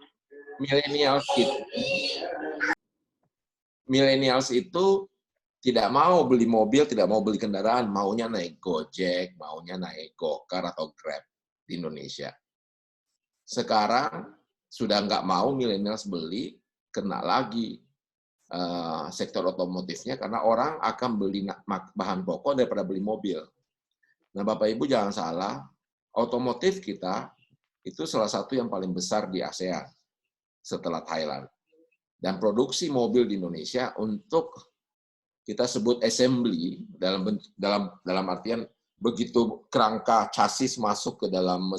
millennials itu tidak mau beli mobil, tidak mau beli kendaraan, maunya naik Gojek, maunya naik Gokar atau Grab di Indonesia. Sekarang sudah nggak mau millennials beli, kena lagi sektor otomotifnya karena orang akan beli bahan pokok daripada beli mobil. Nah, Bapak Ibu jangan salah, otomotif kita itu salah satu yang paling besar di ASEAN setelah Thailand. Dan produksi mobil di Indonesia untuk kita sebut assembly dalam artian begitu kerangka chassis masuk ke dalam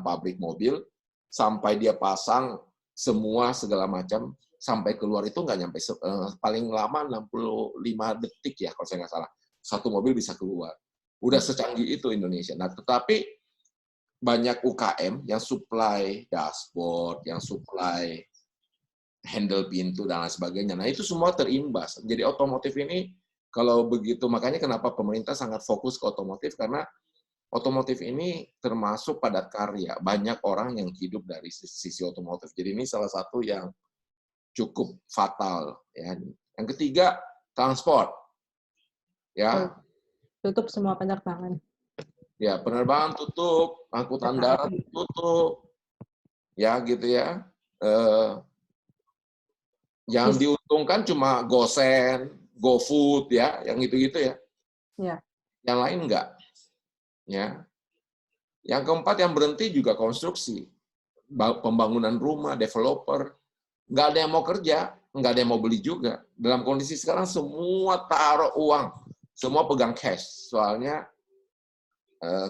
pabrik mobil sampai dia pasang semua segala macam sampai keluar itu nggak nyampe paling lama 65 detik ya kalau saya nggak salah satu mobil bisa keluar. Udah secanggih itu Indonesia. Nah, tetapi banyak UKM yang supply dashboard, yang supply handle pintu dan lain sebagainya. Nah, itu semua terimbas. Jadi otomotif ini kalau begitu, makanya kenapa pemerintah sangat fokus ke otomotif, karena otomotif ini termasuk padat karya. Banyak orang yang hidup dari sisi otomotif. Jadi ini salah satu yang cukup fatal. Ya. Yang ketiga, transport. Ya. Tutup semua penerbangan. Ya, penerbangan tutup, angkutan darat tutup. Ya, gitu ya. Yang diuntungkan cuma GoSend, GoFood ya, yang gitu-gitu ya. Ya. Yang lain enggak. Ya. Yang keempat yang berhenti juga konstruksi. Pembangunan rumah, developer. Nggak ada yang mau kerja, nggak ada yang mau beli juga. Dalam kondisi sekarang semua taruh uang, semua pegang cash. Soalnya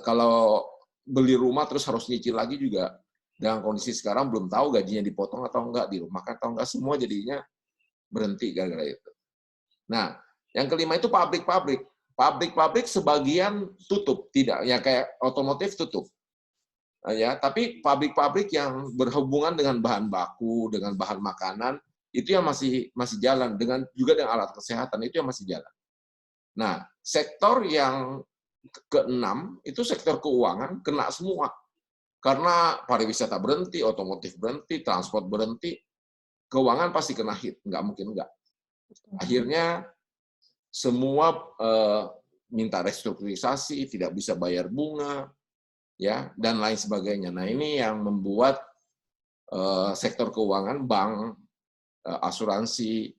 kalau beli rumah terus harus nyicil lagi juga. Dalam kondisi sekarang belum tahu gajinya dipotong atau enggak, dirumahkan atau enggak, semua jadinya berhenti gara-gara itu. Nah, yang kelima itu pabrik-pabrik. Pabrik-pabrik sebagian tutup, tidak ya kayak otomotif tutup. Ya, tapi pabrik-pabrik yang berhubungan dengan bahan baku, dengan bahan makanan, itu yang masih jalan juga dengan alat kesehatan itu yang masih jalan. Nah, sektor yang keenam itu sektor keuangan kena semua. Karena pariwisata berhenti, otomotif berhenti, transport berhenti, keuangan pasti kena hit, nggak mungkin nggak. Akhirnya semua minta restrukturisasi, tidak bisa bayar bunga, ya dan lain sebagainya. Nah ini yang membuat sektor keuangan, bank, asuransi,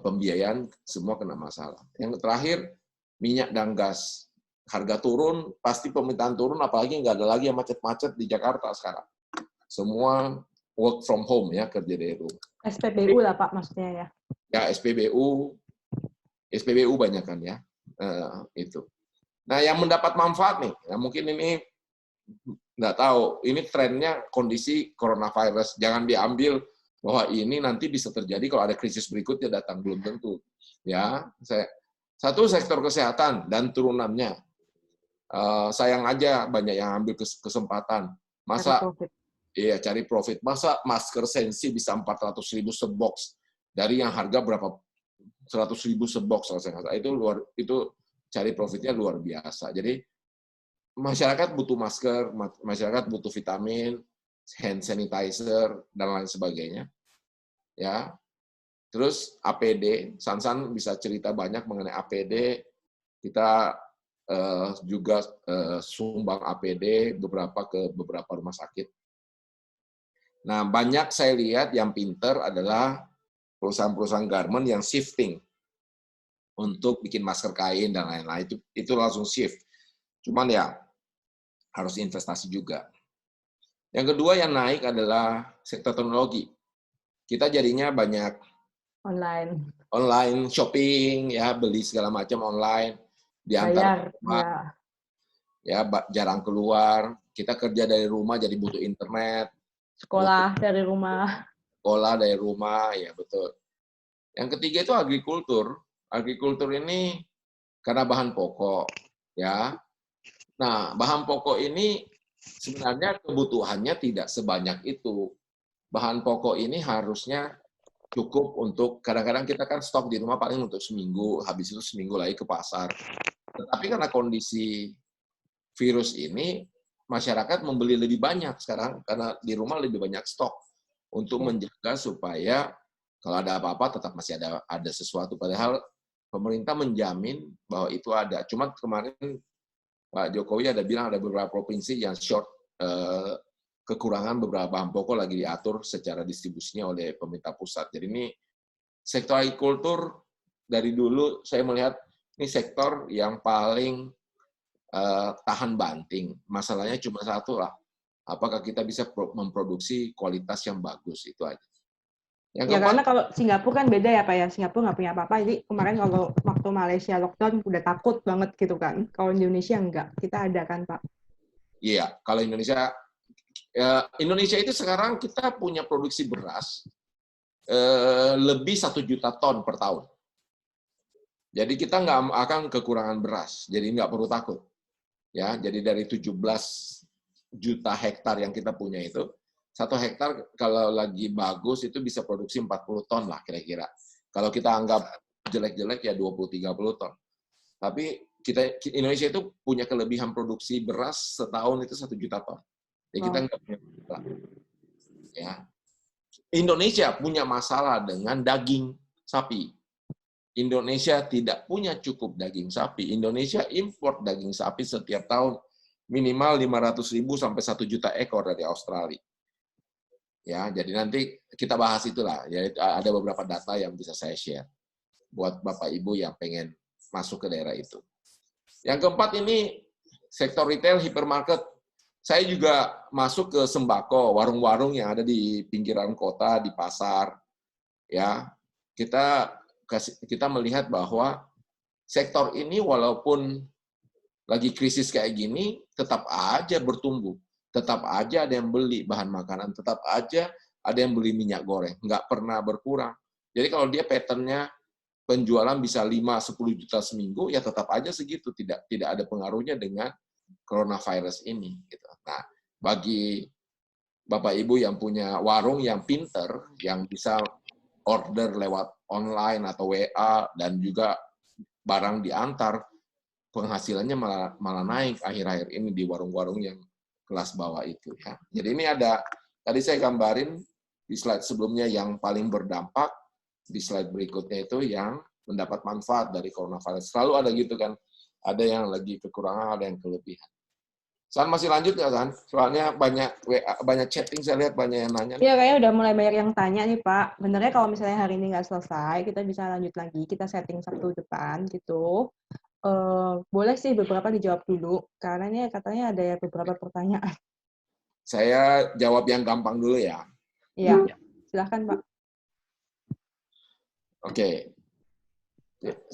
pembiayaan semua kena masalah. Yang terakhir minyak dan gas. Harga turun, pasti permintaan turun, apalagi nggak ada lagi yang macet-macet di Jakarta sekarang. Semua work from home ya, kerja dari rumah. SPBU lah Pak maksudnya ya. Ya SPBU banyak kan ya, itu. Nah yang mendapat manfaat nih, ya mungkin ini nggak tahu, ini trennya kondisi coronavirus, jangan diambil bahwa ini nanti bisa terjadi kalau ada krisis berikutnya datang, belum tentu. Ya, satu sektor kesehatan dan turunannya. Sayang aja banyak yang ambil kesempatan. Masa cari profit. Masa masker sensi bisa 400.000 sebox dari yang harga berapa 100.000 sebox itu cari profitnya luar biasa. Jadi masyarakat butuh masker, masyarakat butuh vitamin, hand sanitizer dan lain sebagainya. Ya. Terus APD, Sansan bisa cerita banyak mengenai APD. Kita juga sumbang APD ke beberapa rumah sakit. Nah, banyak saya lihat yang pinter adalah perusahaan-perusahaan garment yang shifting untuk bikin masker kain dan lain-lain. Itu langsung shift. Cuman ya harus investasi juga. Yang kedua yang naik adalah sektor teknologi. Kita jadinya banyak online shopping, ya beli segala macam online, diantar bayar, ya jarang keluar, kita kerja dari rumah jadi butuh internet, sekolah dari rumah. Ya betul. Yang ketiga itu agrikultur. Agrikultur ini karena bahan pokok, ya. Nah, bahan pokok ini sebenarnya kebutuhannya tidak sebanyak itu. Bahan pokok ini harusnya cukup untuk, kadang-kadang kita kan stok di rumah paling untuk seminggu, habis itu seminggu lagi ke pasar. Tetapi karena kondisi virus ini, masyarakat membeli lebih banyak sekarang, karena di rumah lebih banyak stok, untuk menjaga supaya kalau ada apa-apa tetap masih ada sesuatu. Padahal pemerintah menjamin bahwa itu ada. Cuma kemarin Pak Jokowi ada bilang ada beberapa provinsi yang short, kekurangan beberapa bahan pokok lagi diatur secara distribusinya oleh pemerintah pusat. Jadi ini sektor agrikultur dari dulu saya melihat ini sektor yang paling tahan banting. Masalahnya cuma satu lah, apakah kita bisa memproduksi kualitas yang bagus, itu aja. Ya karena kalau Singapura kan beda ya Pak ya, Singapura nggak punya apa-apa, jadi kemarin kalau waktu Malaysia lockdown udah takut banget gitu kan, kalau Indonesia enggak, kita ada kan Pak? Iya, kalau Indonesia itu sekarang kita punya produksi beras lebih 1 juta ton per tahun. Jadi kita nggak akan kekurangan beras, jadi nggak perlu takut. Ya, jadi dari 17 juta hektar yang kita punya itu, 1 hektar kalau lagi bagus itu bisa produksi 40 ton lah kira-kira. Kalau kita anggap jelek-jelek ya 20-30 ton. Tapi Indonesia itu punya kelebihan produksi beras setahun itu 1 juta ton. Jadi kita nggak punya masalah. Ya. Indonesia punya masalah dengan daging sapi. Indonesia tidak punya cukup daging sapi. Indonesia impor daging sapi setiap tahun minimal 500.000 sampai 1 juta ekor dari Australia. Ya, jadi nanti kita bahas itulah. Ya, ada beberapa data yang bisa saya share buat Bapak Ibu yang pengen masuk ke daerah itu. Yang keempat ini sektor retail, hypermarket. Saya juga masuk ke sembako, warung-warung yang ada di pinggiran kota, di pasar. Ya, kita melihat bahwa sektor ini walaupun lagi krisis kayak gini, tetap aja bertumbuh. Tetap aja ada yang beli bahan makanan, tetap aja ada yang beli minyak goreng. Nggak pernah berkurang. Jadi kalau dia pattern-nya penjualan bisa 5-10 juta seminggu, ya tetap aja segitu. Tidak ada pengaruhnya dengan coronavirus ini. Gitu. Nah, bagi Bapak Ibu yang punya warung yang pinter, yang bisa order lewat online atau WA, dan juga barang diantar, penghasilannya malah naik akhir-akhir ini di warung-warung yang kelas bawah itu. Ya. Jadi ini ada, tadi saya gambarin di slide sebelumnya yang paling berdampak, di slide berikutnya itu yang mendapat manfaat dari coronavirus. Selalu ada gitu kan, ada yang lagi kekurangan, ada yang kelebihan. San masih lanjut nggak San? Soalnya banyak chatting, saya lihat banyak yang nanya. Iya, kayaknya udah mulai banyak yang tanya nih Pak. Benernya kalau misalnya hari ini nggak selesai, kita bisa lanjut lagi, kita setting Sabtu depan gitu. Boleh sih beberapa dijawab dulu, karena ini katanya ada ya beberapa pertanyaan. Saya jawab yang gampang dulu ya. Iya, silahkan Pak. Oke.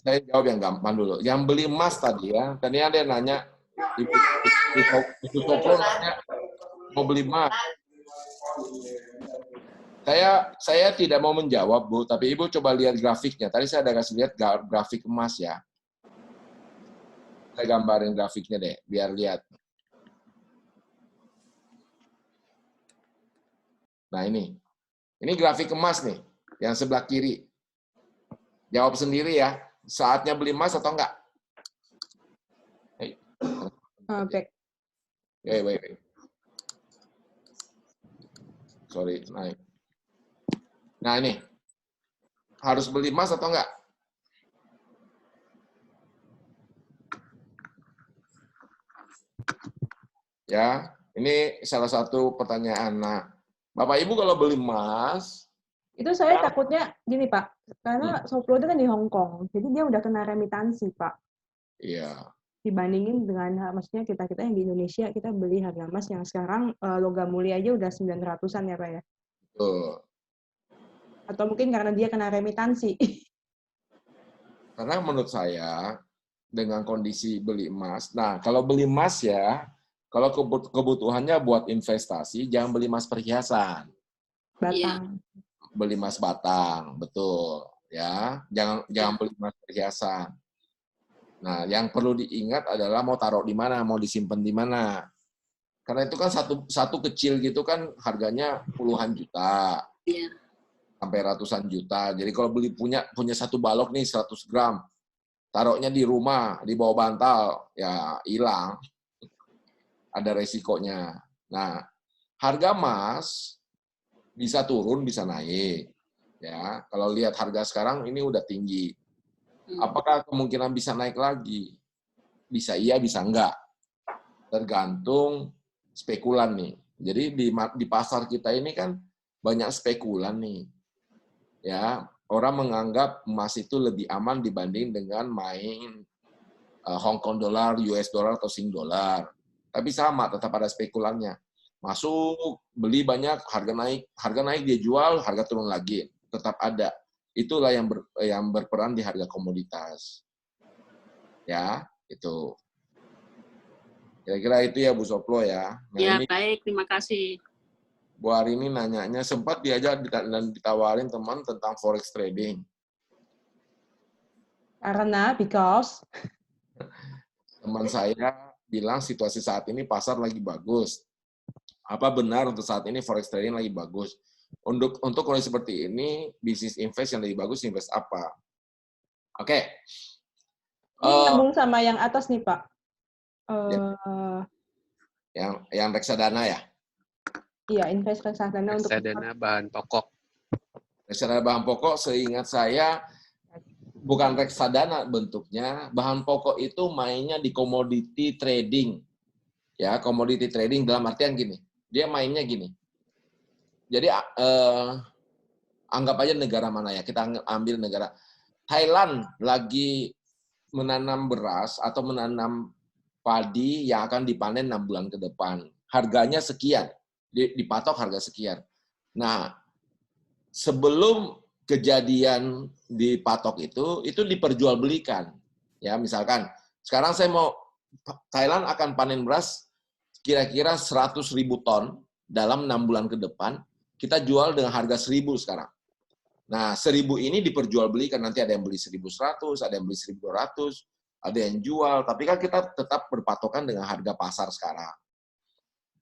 Saya jawab yang gampang dulu. Yang beli emas tadi ya, tadi ada yang nanya, Ibu Koplo nanya, mau beli emas. Saya tidak mau menjawab, Bu, tapi Ibu coba lihat grafiknya. Tadi saya ada kasih lihat grafik emas ya. Saya gambarin grafiknya deh, biar lihat. Nah ini grafik emas nih, yang sebelah kiri. Jawab sendiri ya, saatnya beli emas atau enggak? Baik. Wait. Sorry, naik. Nah ini, harus beli emas atau enggak? Ya, ini salah satu pertanyaan. Nah, Bapak Ibu kalau beli emas, itu saya takutnya gini Pak, karena Soplo itu kan di Hong Kong, jadi dia udah kena remitansi Pak. Iya. Dibandingin dengan, maksudnya kita yang di Indonesia, kita beli harga emas yang sekarang logam mulia aja udah 900-an ya Pak ya. Betul. Atau mungkin karena dia kena remitansi. Karena menurut saya dengan kondisi beli emas, nah kalau beli emas ya, kalau kebutuhannya buat investasi, jangan beli emas perhiasan, Batang. beli emas batang, betul ya, jangan beli emas perhiasan. Nah, yang perlu diingat adalah mau taruh di mana, mau disimpan di mana. Karena itu kan satu kecil gitu kan harganya puluhan juta. Iya. Sampai ratusan juta. Jadi kalau punya satu balok nih 100 gram, taruhnya di rumah, di bawah bantal, ya hilang. Ada resikonya. Nah, harga emas bisa turun, bisa naik. Ya, kalau lihat harga sekarang ini udah tinggi. Apakah kemungkinan bisa naik lagi? Bisa iya, bisa enggak. Tergantung spekulan nih. Jadi di pasar kita ini kan banyak spekulan nih. Ya, orang menganggap emas itu lebih aman dibanding dengan main Hong Kong dollar, US dollar atau Sing dollar. Tapi sama, tetap ada spekulannya. Masuk, beli banyak, harga naik dia jual, harga turun lagi, tetap ada. Itulah yang berperan di harga komoditas. Ya, itu. Kira-kira itu ya Bu Soplo ya. Nah, Ya, ini baik, terima kasih. Bu hari ini nanyanya, sempat diajak dan ditawarin teman tentang forex trading. Karena, because Teman saya bilang situasi saat ini pasar lagi bagus. Apa benar untuk saat ini forex trading lagi bagus? Untuk kondisi seperti ini, bisnis invest yang lebih bagus, invest apa? Oke. ini nyambung sama yang atas nih, Pak. Yang reksadana ya? Iya, invest reksadana untuk Reksadana bahan pokok. Reksadana bahan pokok, seingat saya, bukan reksadana bentuknya, bahan pokok itu mainnya di commodity trading. Ya, commodity trading dalam artian gini, dia mainnya gini. Jadi, anggap aja negara mana ya, kita ambil negara. Thailand lagi menanam beras atau menanam padi yang akan dipanen 6 bulan ke depan. Harganya sekian, dipatok harga sekian. Nah, sebelum kejadian dipatok itu diperjualbelikan. Ya, misalkan sekarang saya mau Thailand akan panen beras kira-kira 100.000 ton dalam 6 bulan ke depan, kita jual dengan harga 1.000 sekarang. Nah, 1.000 ini diperjualbelikan, nanti ada yang beli 1.100, ada yang beli 1.200, ada yang jual, tapi kan kita tetap berpatokan dengan harga pasar sekarang.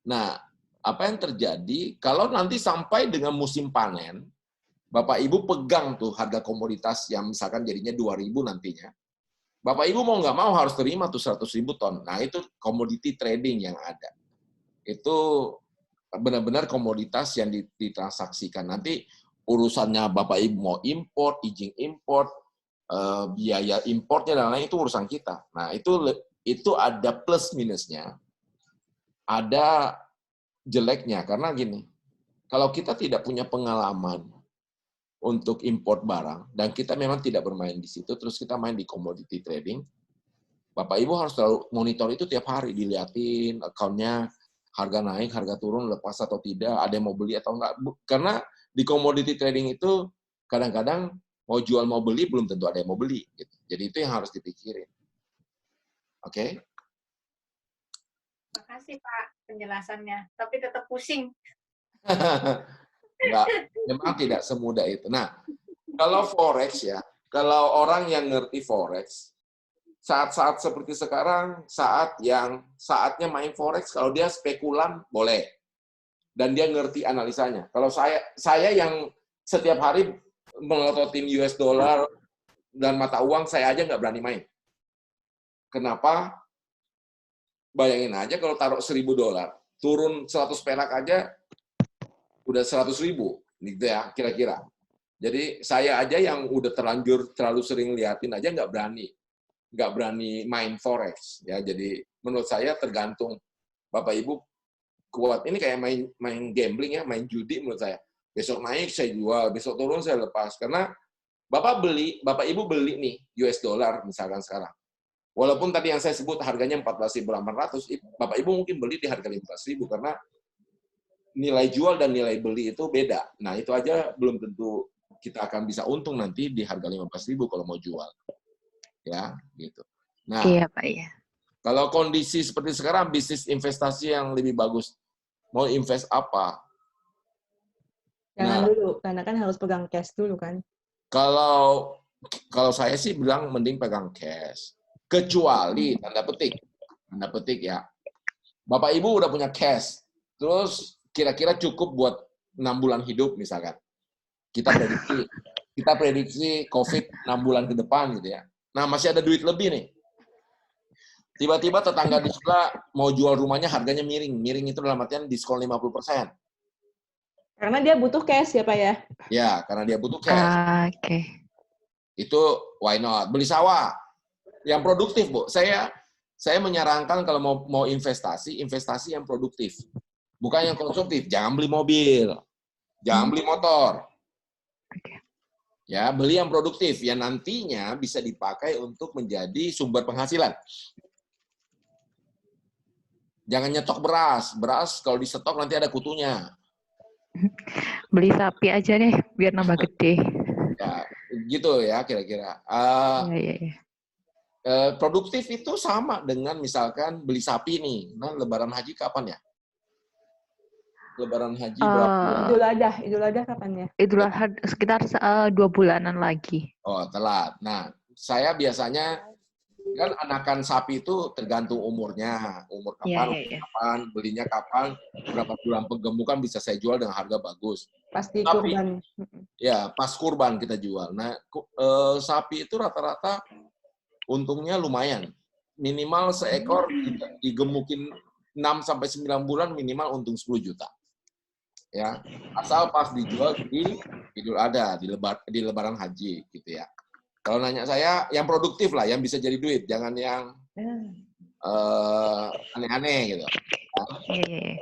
Nah, apa yang terjadi kalau nanti sampai dengan musim panen, Bapak Ibu pegang tuh harga komoditas yang misalkan jadinya 2.000 nantinya. Bapak Ibu mau nggak mau harus terima tuh 100.000 ton. Nah, itu commodity trading yang ada. Itu benar-benar komoditas yang ditransaksikan. Nanti urusannya Bapak Ibu mau import, izin import, biaya importnya dan lain itu urusan kita. Nah, itu ada plus minusnya. Ada jeleknya karena gini. Kalau kita tidak punya pengalaman untuk import barang, dan kita memang tidak bermain di situ, terus kita main di commodity trading, Bapak Ibu harus selalu monitor itu tiap hari, dilihatin account-nya, harga naik, harga turun, lepas atau tidak, ada yang mau beli atau enggak. Karena di commodity trading itu kadang-kadang mau jual mau beli, belum tentu ada yang mau beli. Gitu. Jadi itu yang harus dipikirin. Oke? Terima kasih Pak penjelasannya, tapi tetap pusing. Enggak, memang tidak semudah itu. Nah, kalau forex ya, kalau orang yang ngerti forex, saat-saat seperti sekarang, saatnya main forex, kalau dia spekulan boleh, dan dia ngerti analisanya. Kalau saya yang setiap hari melototin US dollar dan mata uang, saya aja nggak berani main. Kenapa? Bayangin aja kalau taruh 1.000 dolar, turun 100 perak aja, udah 100.000, gitu ya, kira-kira. Jadi saya aja yang udah terlalu sering liatin aja nggak berani main forex. Ya, jadi menurut saya tergantung Bapak Ibu kuat. Ini kayak main gambling ya, main judi menurut saya. Besok naik saya jual, besok turun saya lepas. Karena Bapak Ibu beli nih US dollar misalkan sekarang. Walaupun tadi yang saya sebut harganya 14.800, Bapak Ibu mungkin beli di harga 15.000 karena nilai jual dan nilai beli itu beda. Nah, itu aja belum tentu kita akan bisa untung nanti di harga 15.000 kalau mau jual. Ya, gitu. Nah, Iya, Pak, ya. kalau kondisi seperti sekarang, bisnis investasi yang lebih bagus, mau invest apa? Jangan Nah, dulu, karena kan harus pegang cash dulu kan. kalau saya sih bilang mending pegang cash. Kecuali, tanda petik ya, Bapak Ibu udah punya cash, terus kira-kira cukup buat 6 bulan hidup misalkan. Kita prediksi COVID 6 bulan ke depan gitu ya. Nah, masih ada duit lebih nih. Tiba-tiba tetangga di sebelah mau jual rumahnya harganya miring. Miring itu dalam artian diskon 50%. Karena dia butuh cash ya Pak ya. Ya, karena dia butuh cash. Oke. Itu why not? Beli sawah. Yang produktif, Bu. Saya menyarankan kalau mau investasi yang produktif. Bukan yang konsumtif. Jangan beli mobil. Jangan beli motor. Ya, beli yang produktif yang nantinya bisa dipakai untuk menjadi sumber penghasilan. Jangan nyetok beras. Beras kalau disetok nanti ada kutunya. Beli sapi aja deh, biar nambah gede. Ya, gitu ya kira-kira. Iya. Produktif itu sama dengan misalkan beli sapi nih. Nah, Lebaran Haji kapan ya? Lebaran Haji berapa? Idul Adha kapan ya? Idul Adha sekitar 2 bulanan lagi. Oh, telat. Nah, saya biasanya kan anakan sapi itu tergantung umurnya. Umur kapan, Iya. kapan, belinya kapan, berapa bulan penggemukan bisa saya jual dengan harga bagus. Pasti Tapi, kurban. ya, pas kurban kita jual. Nah, sapi itu rata-rata untungnya lumayan. Minimal seekor digemukin 6-9 bulan minimal untung 10 juta. Ya, asal pas dijual di Idul Adha, di Lebaran Haji gitu ya. Kalau nanya saya, yang produktif lah, yang bisa jadi duit, jangan yang aneh-aneh gitu. Iya.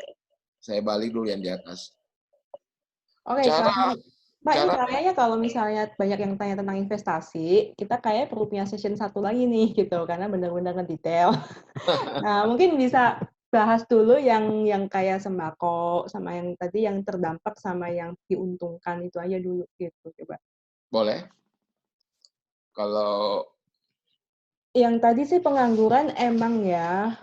Saya balik dulu yang di atas. Oke, Pak, ini kayaknya kalau misalnya banyak yang tanya tentang investasi, kita kayak perlu punya session 1 lagi nih, gitu, karena benar-benar ngedetail. Nah, mungkin bisa bahas dulu yang kayak sembako, sama yang tadi yang terdampak, sama yang diuntungkan, itu aja dulu, gitu, coba. Boleh. Kalau yang tadi sih pengangguran emang ya,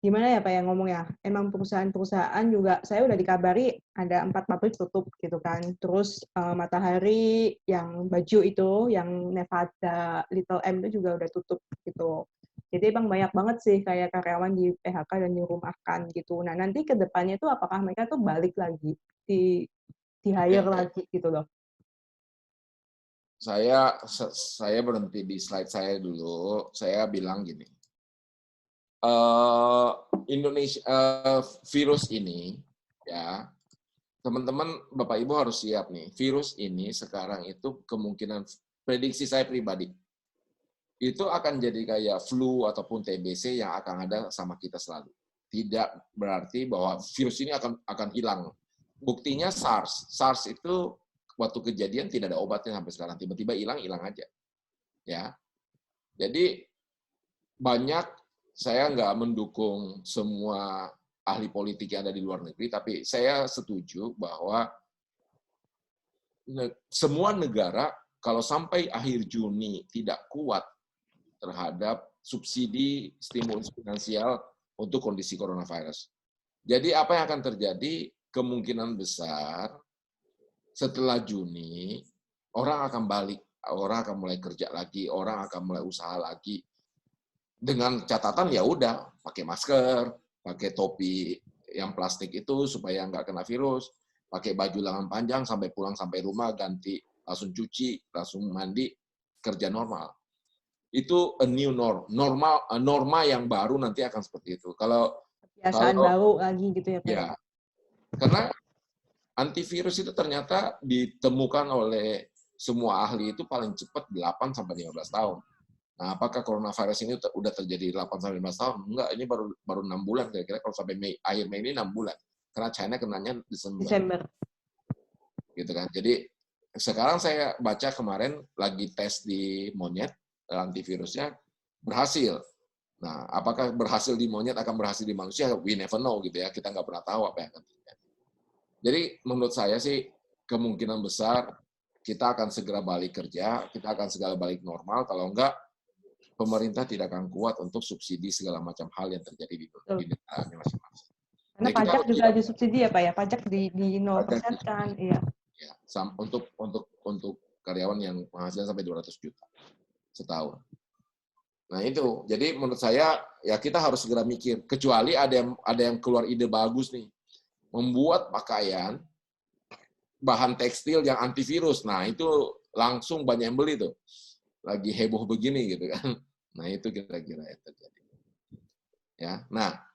gimana ya Pak ya ngomongnya, emang perusahaan-perusahaan juga, saya udah dikabari ada 4 pabrik tutup gitu kan. Terus Matahari yang baju itu, yang Nevada, Little M itu juga udah tutup gitu. Jadi emang banyak banget sih kayak karyawan di PHK dan dirumahkan gitu. Nah nanti ke depannya tuh apakah mereka tuh balik lagi, di-hire lagi gitu loh. saya berhenti di slide saya dulu. Saya bilang gini, Indonesia virus ini ya, teman-teman Bapak Ibu harus siap nih. Virus ini sekarang itu kemungkinan, prediksi saya pribadi, itu akan jadi kayak flu ataupun TBC yang akan ada sama kita selalu. Tidak berarti bahwa virus ini akan hilang. Buktinya SARS itu waktu kejadian tidak ada obatnya sampai sekarang, tiba-tiba hilang aja. Ya. Jadi banyak, saya nggak mendukung semua ahli politik yang ada di luar negeri, tapi saya setuju bahwa semua negara kalau sampai akhir Juni tidak kuat terhadap subsidi stimulus finansial untuk kondisi coronavirus. Jadi apa yang akan terjadi? Kemungkinan besar setelah Juni, orang akan balik, orang akan mulai kerja lagi, orang akan mulai usaha lagi. Dengan catatan ya udah, pakai masker, pakai topi yang plastik itu supaya nggak kena virus, pakai baju lengan panjang sampai pulang sampai rumah, ganti, langsung cuci, langsung mandi, kerja normal. Itu a new norma yang baru nanti akan seperti itu. Kebiasaan baru lagi gitu ya Pak? Ya, karena antivirus itu ternyata ditemukan oleh semua ahli itu paling cepat 8-15 tahun. Nah, apakah coronavirus ini udah terjadi 8-15 tahun? Enggak, ini baru 6 bulan kira-kira, kalau sampai akhir Mei ini 6 bulan. Karena China kenanya Desember. Gitu kan. Jadi sekarang saya baca kemarin lagi tes di monyet, antivirusnya berhasil. Nah, apakah berhasil di monyet akan berhasil di manusia? We never know gitu ya. Kita nggak pernah tahu apa yang akan terjadi. Jadi menurut saya sih kemungkinan besar kita akan segera balik kerja, kita akan segera balik normal. Kalau enggak, pemerintah tidak akan kuat untuk subsidi segala macam hal yang terjadi di negaranya masing-masing. Karena Jadi kita pajak harus juga siap. disubsidi ya Pak ya, pajak di 0% Pajak kan, iya. Ya, untuk karyawan yang penghasilan sampai 200 juta setahun. Nah itu, jadi menurut saya ya kita harus segera mikir. Kecuali ada yang keluar ide bagus nih, membuat pakaian bahan tekstil yang antivirus. Nah itu langsung banyak yang beli tuh. Lagi heboh begini gitu kan. Nah itu kira-kira yang terjadi. Ya, nah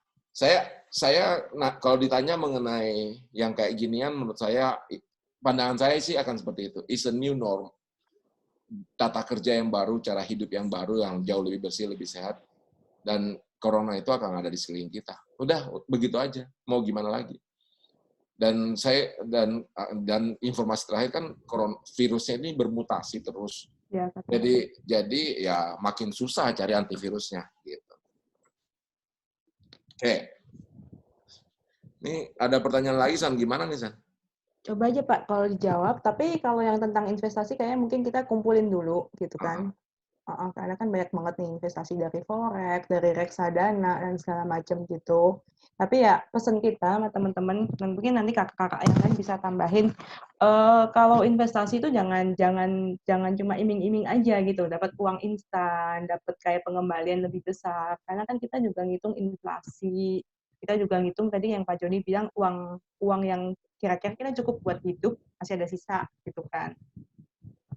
kalau ditanya mengenai yang kayak ginian, menurut saya pandangan saya sih akan seperti itu. It's a new norm. Tata kerja yang baru, cara hidup yang baru, yang jauh lebih bersih, lebih sehat. Dan corona itu akan ada di sekeliling kita. Udah, begitu aja. Mau gimana lagi? Dan informasi terakhir kan virusnya ini bermutasi terus. Ya, Jadi ya makin susah cari antivirusnya gitu. Oke. Ini ada pertanyaan lagi, San. Gimana nih, San? Coba aja Pak kalau dijawab, tapi kalau yang tentang investasi kayaknya mungkin kita kumpulin dulu gitu kan. Karena kan banyak banget nih investasi dari forex, dari reksadana dan segala macam gitu. Tapi ya pesan kita sama teman-teman, dan mungkin nanti kakak-kakak yang lain bisa tambahin, kalau investasi itu jangan cuma iming-iming aja gitu, dapat uang instan, dapat kayak pengembalian lebih besar. Karena kan kita juga ngitung inflasi, kita juga ngitung tadi yang Pak Joni bilang uang yang kira-kira cukup buat hidup, masih ada sisa gitu kan.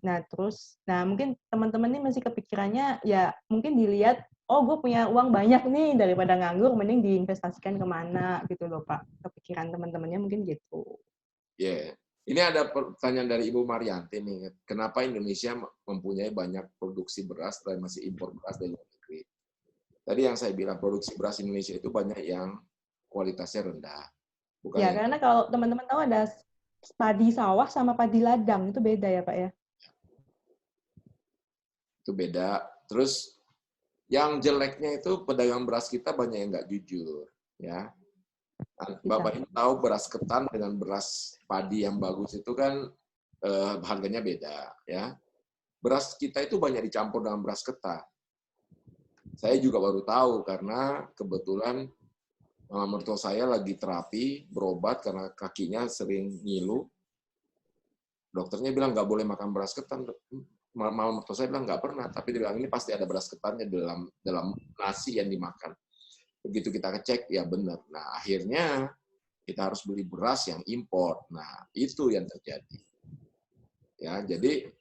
Nah, mungkin teman-teman ini masih kepikirannya, ya mungkin dilihat, oh gue punya uang banyak nih, daripada nganggur, mending diinvestasikan kemana gitu loh Pak. Kepikiran teman-temannya mungkin gitu. Ya, ini ada pertanyaan dari Ibu Marianti nih. Kenapa Indonesia mempunyai banyak produksi beras dan masih impor beras dari luar negeri? Tadi yang saya bilang, produksi beras Indonesia itu banyak yang kualitasnya rendah. Bukan ya, karena kalau teman-teman tahu ada padi sawah sama padi ladang, itu beda ya Pak ya? Itu beda. Terus yang jeleknya itu pedagang beras kita banyak yang nggak jujur, ya. Bapak Ibu tahu beras ketan dengan beras padi yang bagus itu kan harganya beda, ya. Beras kita itu banyak dicampur dengan beras ketan. Saya juga baru tahu karena kebetulan mertua saya lagi terapi berobat karena kakinya sering ngilu. Dokternya bilang nggak boleh makan beras ketan. Malah mertua saya bilang nggak pernah, tapi dia bilang ini pasti ada beras ketannya dalam nasi yang dimakan. Begitu kita ngecek, ya benar. Nah, akhirnya kita harus beli beras yang impor. Nah, itu yang terjadi. Ya, jadi,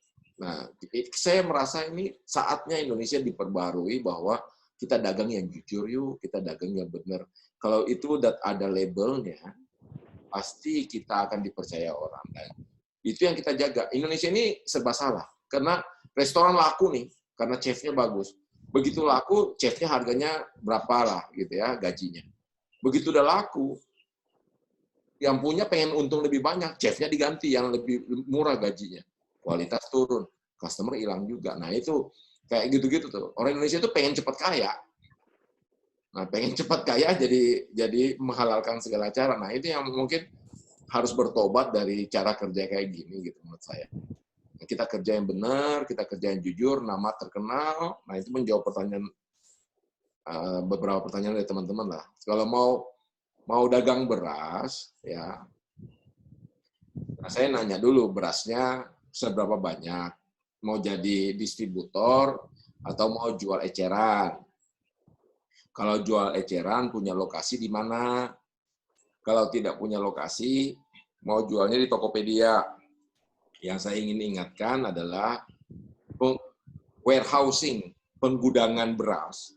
saya merasa ini saatnya Indonesia diperbarui bahwa kita dagang yang jujur yuk, kita dagang yang benar. Kalau itu udah ada labelnya, pasti kita akan dipercaya orang. Nah, itu yang kita jaga. Indonesia ini serba salah. Karena restoran laku nih, karena chefnya bagus. Begitu laku, chefnya harganya berapa lah gitu ya, gajinya. Begitu udah laku, yang punya pengen untung lebih banyak, chefnya diganti yang lebih murah gajinya. Kualitas turun, customer hilang juga. Nah itu kayak gitu-gitu tuh. Orang Indonesia itu pengen cepat kaya. Nah pengen cepat kaya jadi menghalalkan segala cara. Nah itu yang mungkin harus bertobat dari cara kerja kayak gini gitu menurut saya. Kita kerja yang benar, kita kerja yang jujur, nama terkenal. Nah itu menjawab pertanyaan beberapa pertanyaan dari teman-teman lah. Kalau mau dagang beras, ya, nah saya nanya dulu berasnya seberapa banyak, mau jadi distributor atau mau jual eceran. Kalau jual eceran punya lokasi di mana? Kalau tidak punya lokasi, mau jualnya di Tokopedia. Yang saya ingin ingatkan adalah warehousing, penggudangan beras,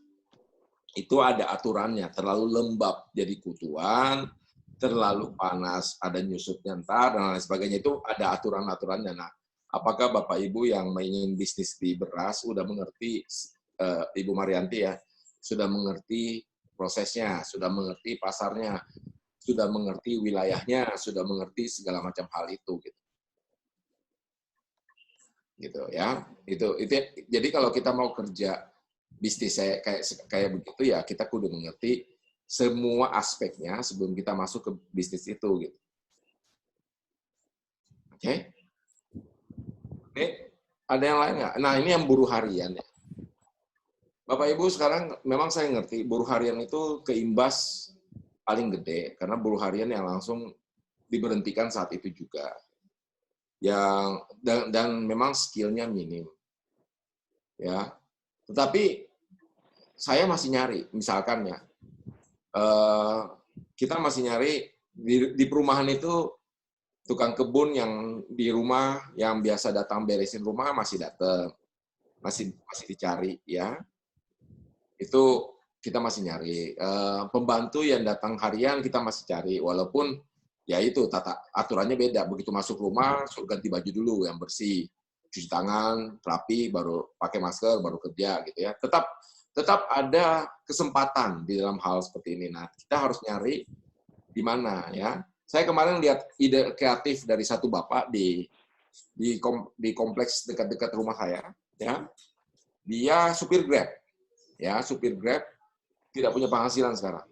itu ada aturannya, terlalu lembab jadi kutuan, terlalu panas ada nyusutnya ntar, dan lain sebagainya, itu ada aturan-aturannya. Nah, apakah Bapak Ibu yang ingin bisnis di beras sudah mengerti, Ibu Marianti ya, sudah mengerti prosesnya, sudah mengerti pasarnya, sudah mengerti wilayahnya, sudah mengerti segala macam hal itu gitu ya. Itu jadi kalau kita mau kerja bisnis saya kayak begitu ya, kita kudu mengerti semua aspeknya sebelum kita masuk ke bisnis itu gitu. Oke? Ini ada yang lain nggak? Nah, ini yang buruh harian ya. Bapak Ibu sekarang memang saya ngerti buruh harian itu keimbas paling gede karena buruh harian yang langsung diberhentikan saat itu juga. Dan memang skillnya minim. Ya. Tetapi saya masih nyari, misalkan ya, kita masih nyari di perumahan itu tukang kebun yang di rumah yang biasa datang beresin rumah masih datang, masih dicari ya. Itu kita masih nyari. Pembantu yang datang harian kita masih cari, walaupun ya itu aturannya beda. Begitu masuk rumah, suruh ganti baju dulu yang bersih, cuci tangan, rapi, baru pakai masker, baru kerja gitu ya. Tetap ada kesempatan di dalam hal seperti ini. Nah, kita harus nyari di mana ya. Saya kemarin lihat ide kreatif dari satu bapak di kompleks dekat-dekat rumah saya, ya. Dia supir Grab. Ya, supir Grab tidak punya penghasilan sekarang.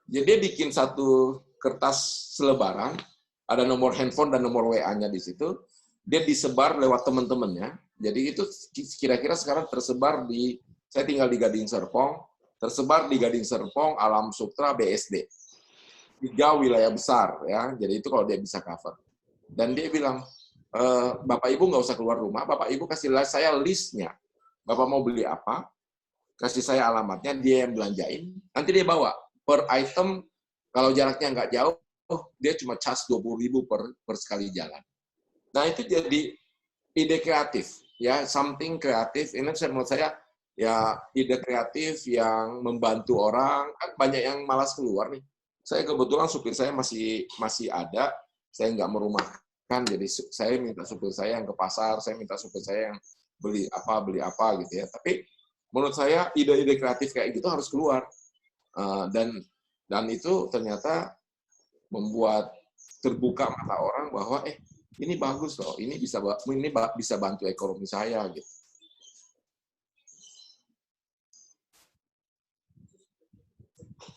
Jadi dia bikin satu kertas selebaran, ada nomor handphone dan nomor WA-nya di situ. Dia disebar lewat teman-temannya. Jadi itu kira-kira sekarang tersebar saya tinggal di Gading Serpong, tersebar di Gading Serpong, Alam Sutra, BSD. 3 wilayah besar ya. Jadi itu kalau dia bisa cover. Dan dia bilang, Bapak Ibu nggak usah keluar rumah, Bapak Ibu kasih saya listnya. Bapak mau beli apa? Kasih saya alamatnya, dia yang belanjain. Nanti dia bawa per item. Kalau jaraknya nggak jauh, dia cuma charge 20.000 per sekali jalan. Nah itu jadi ide kreatif, ya something kreatif. Ini menurut saya ya ide kreatif yang membantu orang. Kan banyak yang malas keluar nih. Saya kebetulan supir saya masih ada. Saya nggak merumahkan, jadi saya minta supir saya yang ke pasar, saya minta supir saya yang beli apa gitu ya. Tapi menurut saya ide-ide kreatif kayak gitu harus keluar. Dan itu ternyata membuat terbuka mata orang bahwa ini bagus loh, ini bisa bantu ekonomi saya gitu.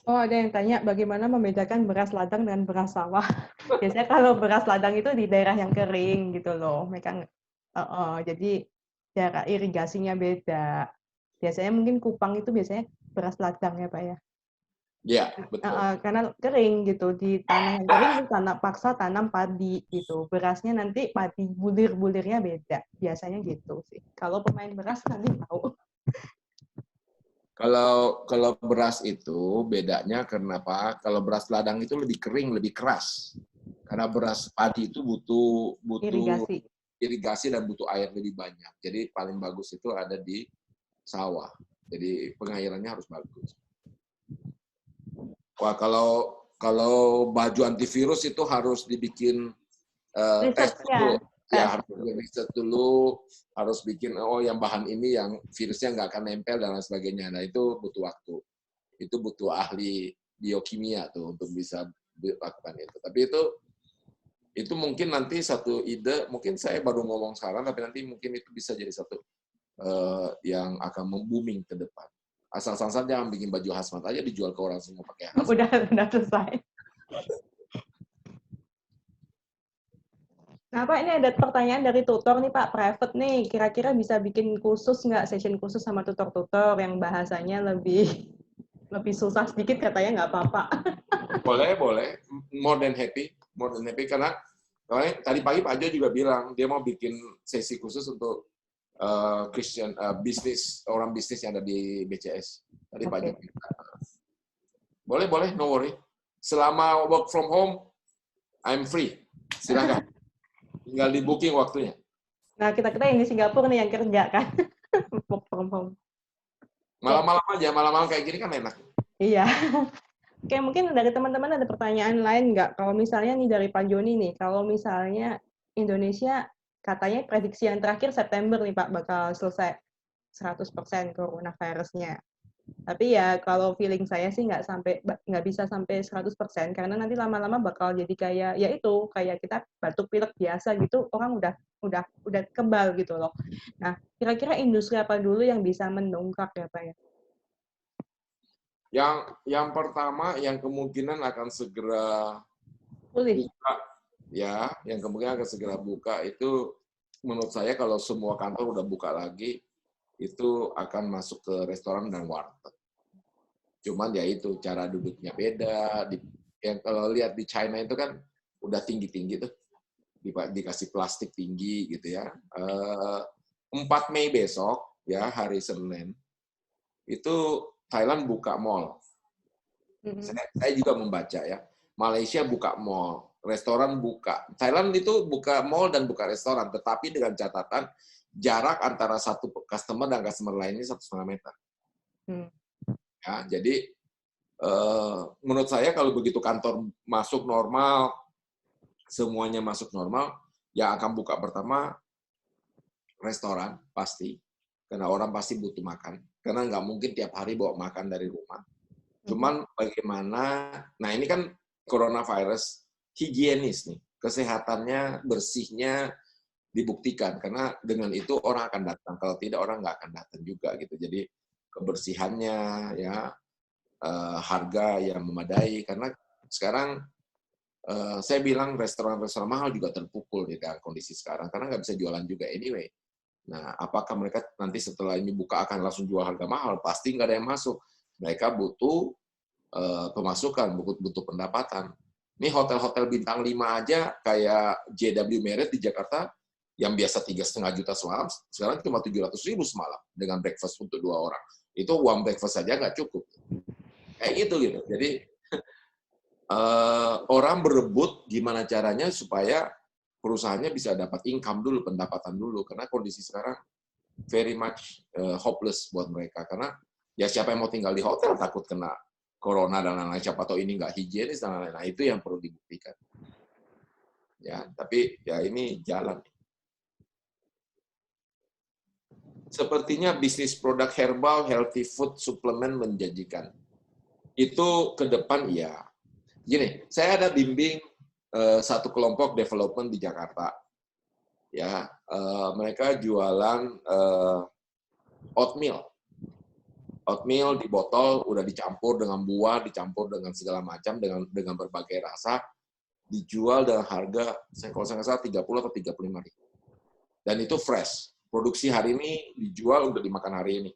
Oh, ada yang tanya bagaimana membedakan beras ladang dengan beras sawah. Biasanya kalau beras ladang itu di daerah yang kering gitu loh. Mereka jadi cara irigasinya beda. Biasanya mungkin Kupang itu biasanya beras ladang ya, Pak ya. Ya, betul. Karena kering gitu, di tanah yang kering itu tanah paksa tanam padi gitu. Berasnya nanti padi bulir-bulirnya beda. Biasanya gitu sih. Kalau pemain beras nanti tahu. Kalau beras itu bedanya karena apa? Kalau beras ladang itu lebih kering, lebih keras. Karena beras padi itu butuh irigasi dan butuh air lebih banyak. Jadi paling bagus itu ada di sawah. Jadi pengairannya harus bagus. Wah, kalau baju antivirus itu harus dibikin tes dulu. Ya, harus riset dulu, harus bikin yang bahan ini yang virusnya nggak akan nempel dan lain sebagainya. Nah, itu butuh waktu. Itu butuh ahli biokimia tuh untuk bisa lakukan itu. Tapi itu mungkin nanti satu ide, mungkin saya baru ngomong sekarang, tapi nanti mungkin itu bisa jadi satu yang akan booming ke depan. Asal-asalan jangan bikin baju hazmat aja dijual ke orang semua pakai hazmat. Udah selesai. Nah, Pak, ini ada pertanyaan dari tutor nih, Pak, private nih. Kira-kira bisa bikin khusus nggak, session khusus sama tutor-tutor yang bahasanya lebih susah sedikit, katanya nggak apa-apa. Boleh. More than happy. Karena tadi pagi Pak Jo juga bilang, dia mau bikin sesi khusus untuk Christian orang bisnis yang ada di BCS. Tadi Pak Jo bilang. Boleh, no worry. Selama work from home, I'm free. Silakan. Tinggal di booking waktunya. Nah, kita yang di Singapura nih yang kerja kan. Work from home. Malam-malam aja, malam-malam kayak gini kan enak. Iya. Oke, mungkin dari teman-teman ada pertanyaan lain nggak? Kalau misalnya nih dari Pak Joni nih, kalau misalnya Indonesia katanya prediksi yang terakhir September nih Pak bakal selesai 100% coronavirus-nya. Tapi ya kalau feeling saya sih nggak bisa sampai 100% karena nanti lama-lama bakal jadi kayak kita batuk pilek biasa gitu, orang udah kebal gitu loh. Nah, kira-kira industri apa dulu yang bisa mendongkrak ya Pak ya? Yang pertama yang kemungkinan akan segera Pulih. buka, ya, yang kemungkinan akan segera buka itu menurut saya kalau semua kantor udah buka lagi, itu akan masuk ke restoran dan warteg. Cuman ya itu, cara duduknya beda. Yang kalau lihat di China itu kan udah tinggi-tinggi tuh, dikasih plastik tinggi gitu ya. 4 Mei besok, ya hari Senin, itu Thailand buka mall. Saya juga membaca ya, Malaysia buka mall, restoran buka. Thailand itu buka mall dan buka restoran, tetapi dengan catatan jarak antara satu customer dan customer lainnya 1,5 meter. Ya, jadi menurut saya kalau begitu kantor masuk normal, semuanya masuk normal, yang akan buka pertama restoran pasti, karena orang pasti butuh makan, karena nggak mungkin tiap hari bawa makan dari rumah. Cuman bagaimana, nah ini kan coronavirus higienis nih, kesehatannya, bersihnya dibuktikan, karena dengan itu orang akan datang, kalau tidak orang nggak akan datang juga gitu. Jadi kebersihannya, ya harga yang memadai, karena sekarang saya bilang restoran-restoran mahal juga terpukul di dalam kondisi sekarang, karena nggak bisa jualan juga anyway. Nah, apakah mereka nanti setelah ini buka akan langsung jual harga mahal? Pasti nggak ada yang masuk. Mereka butuh pemasukan, butuh pendapatan. Ini hotel-hotel bintang 5 aja, kayak JW Marriott di Jakarta, yang biasa 3,5 juta semalam, sekarang cuma 700.000 semalam, dengan breakfast untuk 2 orang. Itu uang breakfast saja nggak cukup. Kayak gitu. Jadi, orang berebut gimana caranya supaya perusahaannya bisa dapat income dulu, pendapatan dulu, karena kondisi sekarang very much hopeless buat mereka, karena ya siapa yang mau tinggal di hotel takut kena corona dan lain-lain, siapa tahu ini nggak higienis dan lain-lain. Nah, itu yang perlu dibuktikan. Ya, tapi ya ini jalan. Sepertinya bisnis produk herbal, healthy food, suplemen menjanjikan. Itu ke depan ya. Gini, saya ada bimbing satu kelompok development di Jakarta, ya mereka jualan oatmeal di botol, udah dicampur dengan buah, dicampur dengan segala macam, dengan berbagai rasa, dijual dengan harga kalau saya nggak salah 30 atau 35 ribu. Dan itu fresh, produksi hari ini dijual untuk dimakan hari ini.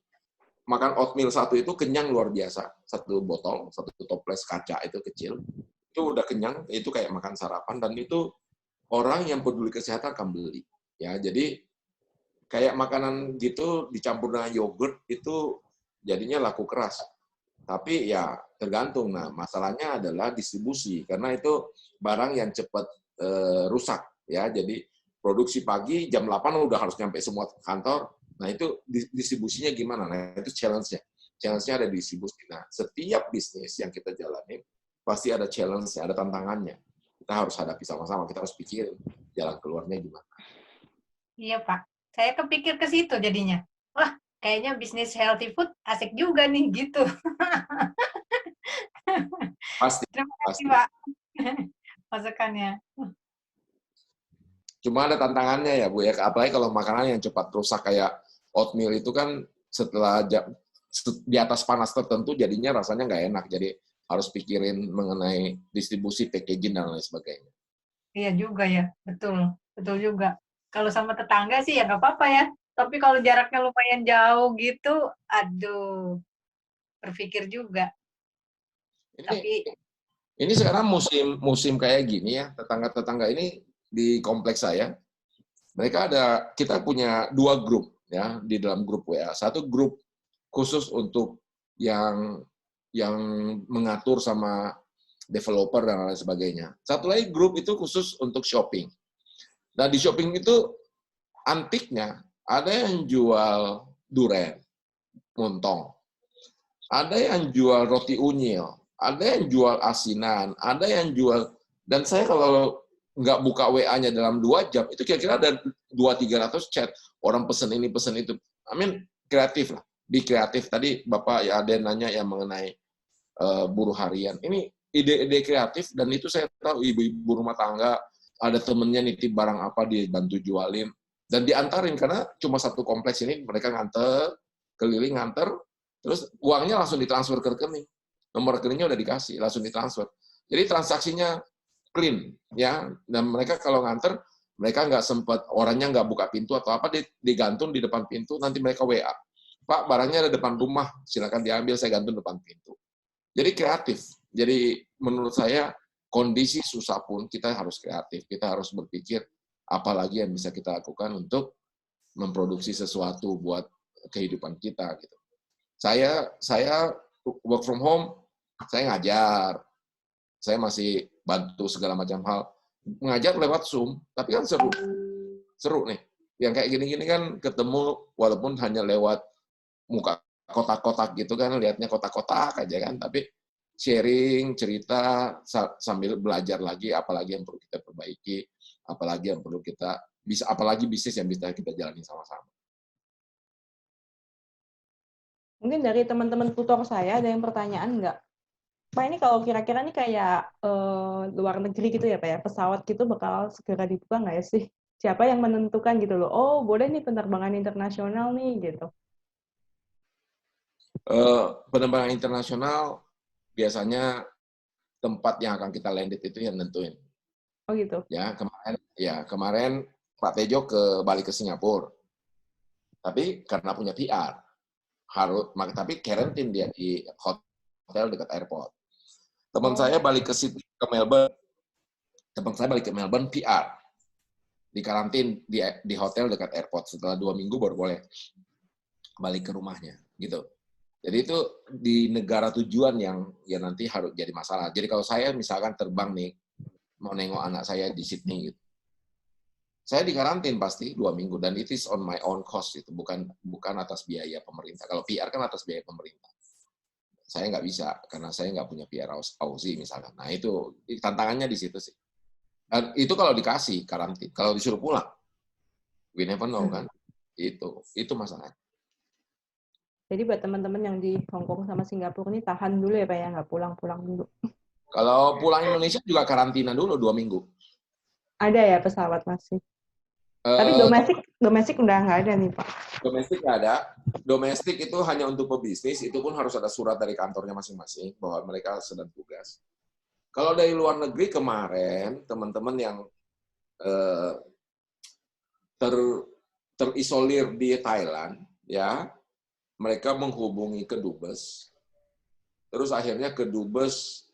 Makan oatmeal satu itu kenyang luar biasa, satu botol, satu toples kaca itu kecil. Itu udah kenyang, itu kayak makan sarapan, dan itu orang yang peduli kesehatan akan beli. Ya, jadi kayak makanan gitu dicampur dengan yogurt itu jadinya laku keras. Tapi ya tergantung. Nah, masalahnya adalah distribusi, karena itu barang yang cepat rusak. Ya, jadi produksi pagi jam 8 udah harus nyampe semua kantor. Nah, itu distribusinya gimana? Nah, itu challenge-nya. Challenge-nya ada di distribusi. Nah, setiap bisnis yang kita jalani pasti ada challenge-nya, ada tantangannya. Kita harus hadapi sama-sama, kita harus pikirin jalan keluarnya gimana. Iya, Pak. Saya kepikir ke situ jadinya. Wah, kayaknya bisnis healthy food asik juga nih, gitu. Pasti. Terima kasih, Pasti. Pak. Masukannya. Cuma ada tantangannya ya, Bu, ya. Apalagi kalau makanan yang cepat rusak kayak oatmeal itu kan setelah di atas panas tertentu jadinya rasanya nggak enak. Jadi harus pikirin mengenai distribusi, packaging, dan lain sebagainya. Iya juga ya, betul. Betul juga. Kalau sama tetangga sih ya nggak apa-apa ya. Tapi kalau jaraknya lumayan jauh gitu, aduh, berpikir juga. Ini sekarang musim kayak gini ya, tetangga-tetangga ini di kompleks saya, kita punya 2 grup ya di dalam grup WA. Satu grup khusus untuk yang mengatur sama developer dan lain sebagainya. Satu lagi grup itu khusus untuk shopping. Nah, di shopping itu antiknya ada yang jual durian, montong. Ada yang jual roti unyil, ada yang jual asinan, ada yang jual, dan saya kalau nggak buka WA-nya dalam 2 jam, itu kira-kira ada 200-300 chat. Orang pesen ini, pesen itu. Kreatif lah. Di kreatif. Tadi Bapak ya ada nanya yang mengenai buruh harian. Ini ide-ide kreatif, dan itu saya tahu ibu-ibu rumah tangga, ada temennya nitip barang apa, dibantu jualin. Dan diantarin, karena cuma satu kompleks ini, mereka nganter, keliling nganter, terus uangnya langsung ditransfer ke rekening. Nomor rekeningnya udah dikasih, langsung ditransfer. Jadi transaksinya clean, ya. Dan mereka kalau nganter, Mereka nggak sempat, orangnya nggak buka pintu atau apa, digantung di depan pintu, nanti mereka WA. Pak, barangnya ada depan rumah, silakan diambil, saya gantung depan pintu. Jadi kreatif. Jadi menurut saya, kondisi susah pun kita harus kreatif. Kita harus berpikir apa lagi yang bisa kita lakukan untuk memproduksi sesuatu buat kehidupan kita. Gitu. Saya work from home, saya ngajar. Saya masih bantu segala macam hal. Mengajar lewat Zoom, tapi kan seru. Seru nih. Yang kayak gini-gini kan ketemu, walaupun hanya lewat muka kotak-kotak gitu kan, lihatnya kotak-kotak aja kan, tapi sharing, cerita, sambil belajar lagi, apalagi yang perlu kita perbaiki, apalagi yang perlu kita, apalagi bisnis yang bisa kita jalani sama-sama. Mungkin dari teman-teman tutor saya ada yang pertanyaan nggak? Pak, ini kalau kira-kira ini kayak luar negeri gitu ya Pak ya, pesawat gitu bakal segera dibuka nggak ya sih? Siapa yang menentukan gitu loh, oh boleh nih penerbangan internasional nih gitu. Penerbangan internasional biasanya tempat yang akan kita landed itu yang nentuin. Oh gitu. Kemarin Pak Tejo balik ke Singapura. Tapi karena punya PR, tapi karantin dia di hotel dekat airport. Teman saya balik ke Sydney, ke Melbourne. Teman saya balik ke Melbourne PR. Di karantin di hotel dekat airport. Setelah 2 minggu baru boleh balik ke rumahnya, gitu. Jadi itu di negara tujuan yang nanti harus jadi masalah. Jadi kalau saya misalkan terbang nih, mau nengok anak saya di Sydney, gitu. Saya dikarantin pasti 2 minggu, dan it is on my own cost, itu bukan atas biaya pemerintah. Kalau PR kan atas biaya pemerintah. Saya nggak bisa, karena saya nggak punya PR Aussie misalkan. Nah itu tantangannya di situ sih. Dan itu kalau dikasih karantin, kalau disuruh pulang, we never know kan. Itu masalahnya. Jadi buat teman-teman yang di Hong Kong sama Singapura ini tahan dulu ya Pak ya, nggak pulang-pulang dulu. Kalau pulang Indonesia juga karantina dulu 2 minggu. Ada ya pesawat masih. Tapi domestik udah nggak ada nih Pak. Domestik nggak ada. Domestik itu hanya untuk pebisnis, itu pun harus ada surat dari kantornya masing-masing bahwa mereka sedang tugas. Kalau dari luar negeri kemarin, teman-teman yang terisolir di Thailand, ya, mereka menghubungi Kedubes, terus akhirnya Kedubes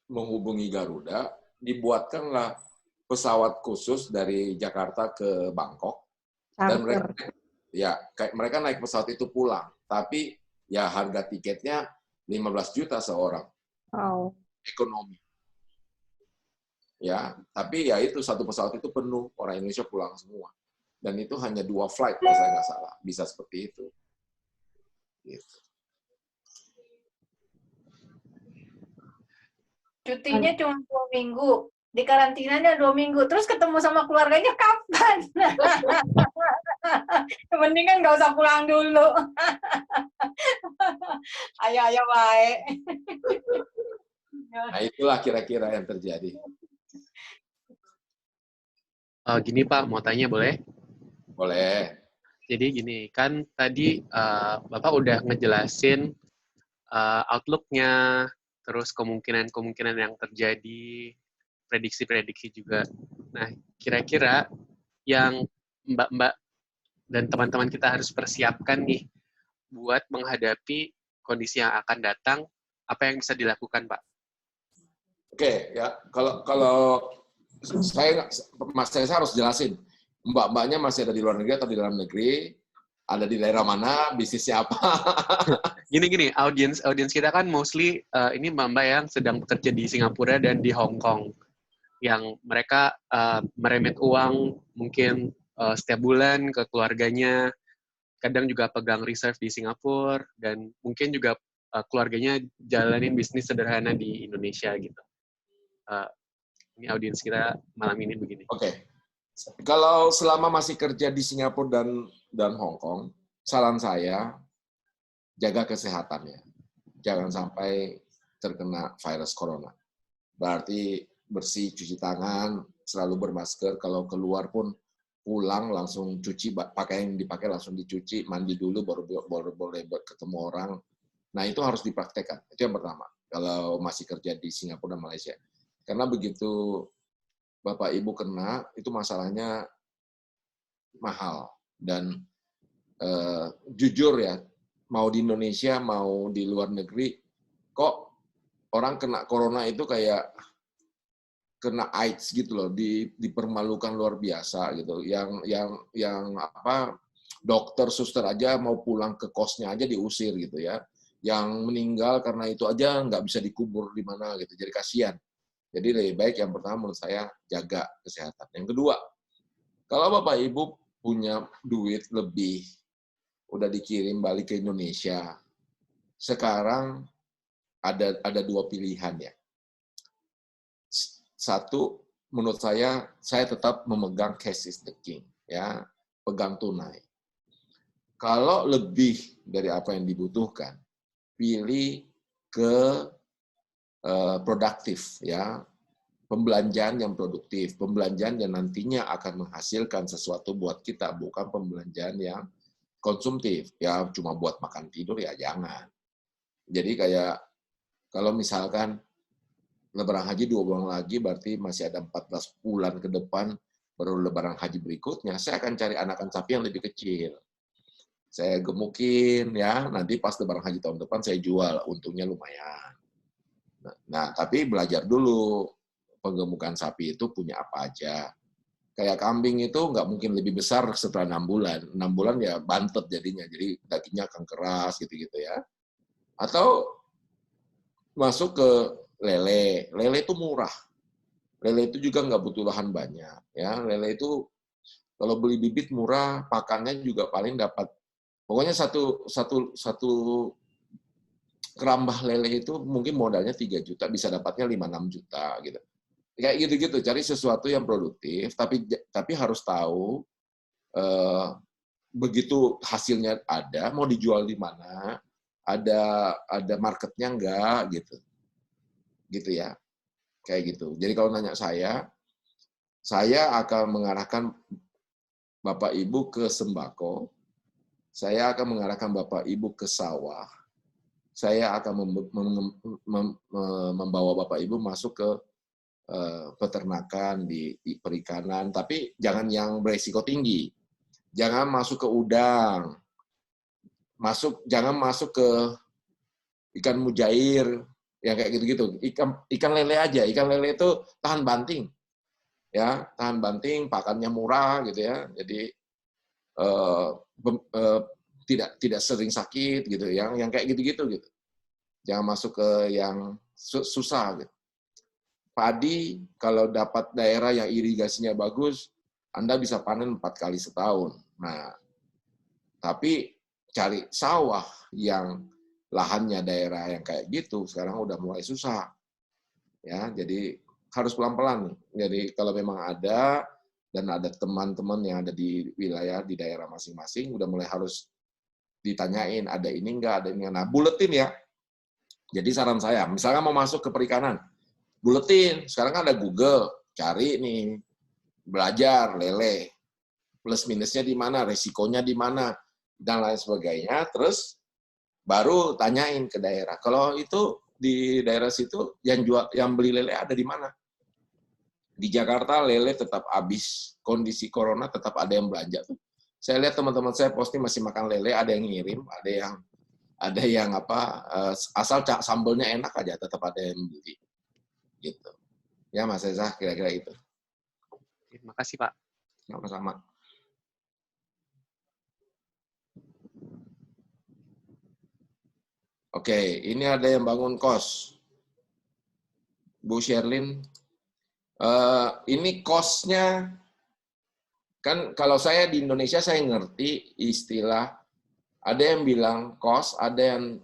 menghubungi Garuda, dibuatkanlah pesawat khusus dari Jakarta ke Bangkok, dan mereka naik pesawat itu pulang, tapi ya harga tiketnya 15 juta seorang, ekonomi. Ya, tapi ya itu satu pesawat itu penuh, orang Indonesia pulang semua, dan itu hanya 2 flight kalau saya nggak salah, bisa seperti itu. Gitu. Cutinya cuma 2 minggu. Di karantinanya 2 minggu, terus ketemu sama keluarganya kapan? Mendingan nggak usah pulang dulu. Ayo baik. Nah itulah kira-kira yang terjadi. Gini Pak, mau tanya boleh? Boleh. Jadi gini, kan tadi Bapak udah ngejelasin outlook-nya, terus kemungkinan-kemungkinan yang terjadi, prediksi-prediksi juga. Nah, kira-kira yang Mbak-Mbak dan teman-teman kita harus persiapkan nih buat menghadapi kondisi yang akan datang, apa yang bisa dilakukan, Pak? Oke, ya. Kalau saya harus jelasin, Mbak-mbaknya masih ada di luar negeri atau di dalam negeri, ada di daerah mana, bisnisnya apa. Gini, audiens kita kan mostly ini Mbak-mbak yang sedang bekerja di Singapura dan di Hong Kong, yang mereka meremit uang mungkin setiap bulan ke keluarganya, kadang juga pegang reserve di Singapura, dan mungkin juga keluarganya jalanin bisnis sederhana di Indonesia gitu. Ini audiens kita malam ini begini. Oke. Kalau selama masih kerja di Singapura dan Hong Kong, saran saya jaga kesehatannya. Jangan sampai terkena virus corona. Berarti bersih, cuci tangan, selalu bermasker. Kalau keluar pun pulang langsung cuci, pakaian yang dipakai langsung dicuci, mandi dulu baru boleh ketemu orang. Nah itu harus dipraktekkan. Itu yang pertama. Kalau masih kerja di Singapura dan Malaysia. Karena begitu Bapak Ibu kena, itu masalahnya mahal. Dan jujur ya, mau di Indonesia, mau di luar negeri, kok orang kena corona itu kayak kena AIDS gitu loh, dipermalukan luar biasa gitu. Yang apa, dokter, suster aja mau pulang ke kosnya aja diusir gitu ya. Yang meninggal karena itu aja nggak bisa dikubur di mana gitu. Jadi kasihan. Jadi lebih baik yang pertama menurut saya jaga kesehatan. Yang kedua, kalau Bapak Ibu punya duit lebih, udah dikirim balik ke Indonesia, sekarang ada dua pilihan ya. Satu, menurut saya tetap memegang cash is the king, ya, pegang tunai. Kalau lebih dari apa yang dibutuhkan, pilih ke produktif, ya, pembelanjaan yang produktif, pembelanjaan yang nantinya akan menghasilkan sesuatu buat kita, bukan pembelanjaan yang konsumtif, ya cuma buat makan tidur ya jangan. Jadi kayak kalau misalkan Lebaran Haji 2 bulan lagi, berarti masih ada 14 bulan ke depan baru Lebaran Haji berikutnya, saya akan cari anakan sapi yang lebih kecil. Saya gemukin ya, nanti pas Lebaran Haji tahun depan saya jual, untungnya lumayan. Nah, tapi belajar dulu penggemukan sapi itu punya apa aja. Kayak kambing itu nggak mungkin lebih besar setelah 6 bulan. 6 bulan ya bantet jadinya, jadi dagingnya akan keras gitu-gitu ya. Atau masuk ke lele. Lele itu murah. Lele itu juga nggak butuh lahan banyak. Ya, lele itu kalau beli bibit murah, pakannya juga paling dapat. Pokoknya satu kerambah lele itu mungkin modalnya 3 juta, bisa dapatnya 5-6 juta gitu. Kayak gitu-gitu, cari sesuatu yang produktif, tapi harus tahu begitu hasilnya ada, mau dijual di mana, ada marketnya enggak gitu ya, kayak gitu. Jadi kalau nanya saya akan mengarahkan Bapak Ibu ke sembako, saya akan mengarahkan Bapak Ibu ke sawah, saya akan membawa Bapak Ibu masuk ke peternakan, di perikanan, tapi jangan yang beresiko tinggi. Jangan masuk ke udang, jangan masuk ke ikan mujair, yang kayak gitu-gitu. Ikan lele aja, ikan lele itu tahan banting, ya, tahan banting, pakannya murah gitu ya, jadi tidak sering sakit gitu, yang kayak gitu-gitu gitu. Jangan masuk ke yang susah gitu. Padi, kalau dapat daerah yang irigasinya bagus, Anda bisa panen 4 kali setahun. Nah, tapi cari sawah yang lahannya daerah yang kayak gitu, sekarang udah mulai susah. Ya, jadi harus pelan-pelan. Jadi kalau memang ada, dan ada teman-teman yang ada di wilayah, di daerah masing-masing, udah mulai harus ditanyain, ada ini enggak, ada ini. Nah, buletin ya. Jadi saran saya, misalnya mau masuk ke perikanan, buletin, sekarang kan ada Google, cari nih, belajar lele, plus minusnya di mana, resikonya di mana, dan lain sebagainya, terus baru tanyain ke daerah. Kalau itu di daerah situ yang beli lele ada di mana? Di Jakarta lele tetap habis, kondisi corona tetap ada yang belanja tuh. Saya lihat teman-teman saya posting masih makan lele, ada yang ngirim, ada yang asal sambelnya enak aja tetap ada yang beli. Gitu. Ya Mas Reza, kira-kira itu. Terima kasih Pak. Sama-sama. Oke, ini ada yang bangun kos. Bu Sherlyn, ini kosnya, kan kalau saya di Indonesia saya ngerti istilah, ada yang bilang kos, ada yang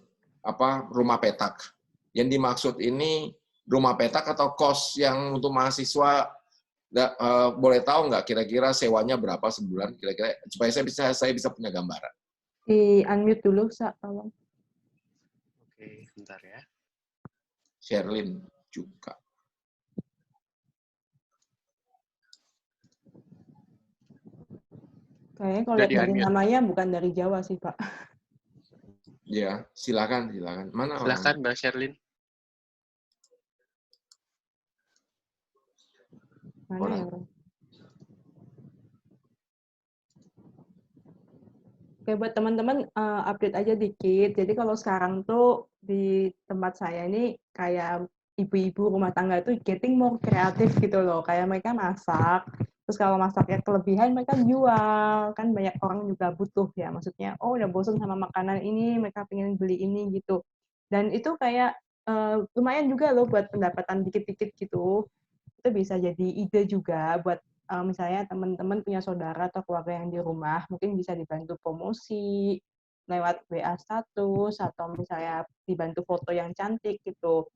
rumah petak. Yang dimaksud ini rumah petak atau kos yang untuk mahasiswa, boleh tahu nggak kira-kira sewanya berapa sebulan kira-kira, supaya saya bisa punya gambaran. Di unmute dulu, Sa, tolong. Oke, bentar ya. Sherlyn juga. Kayaknya kalau lihat dari namanya bukan dari Jawa sih, Pak. Ya, silakan. Mana orang? Silakan Mbak Sherlyn. Mana ya, Bang? Oke, buat teman-teman update aja dikit. Jadi kalau sekarang tuh di tempat saya ini kayak ibu-ibu rumah tangga itu getting more kreatif gitu loh. Kayak mereka masak, terus kalau masaknya kelebihan mereka jual. Kan banyak orang juga butuh ya. Maksudnya, oh udah bosan sama makanan ini, mereka pengen beli ini gitu. Dan itu kayak lumayan juga loh buat pendapatan dikit-dikit gitu. Itu bisa jadi ide juga buat misalnya teman-teman punya saudara atau keluarga yang di rumah, mungkin bisa dibantu promosi lewat WA status atau misalnya dibantu foto yang cantik gitu.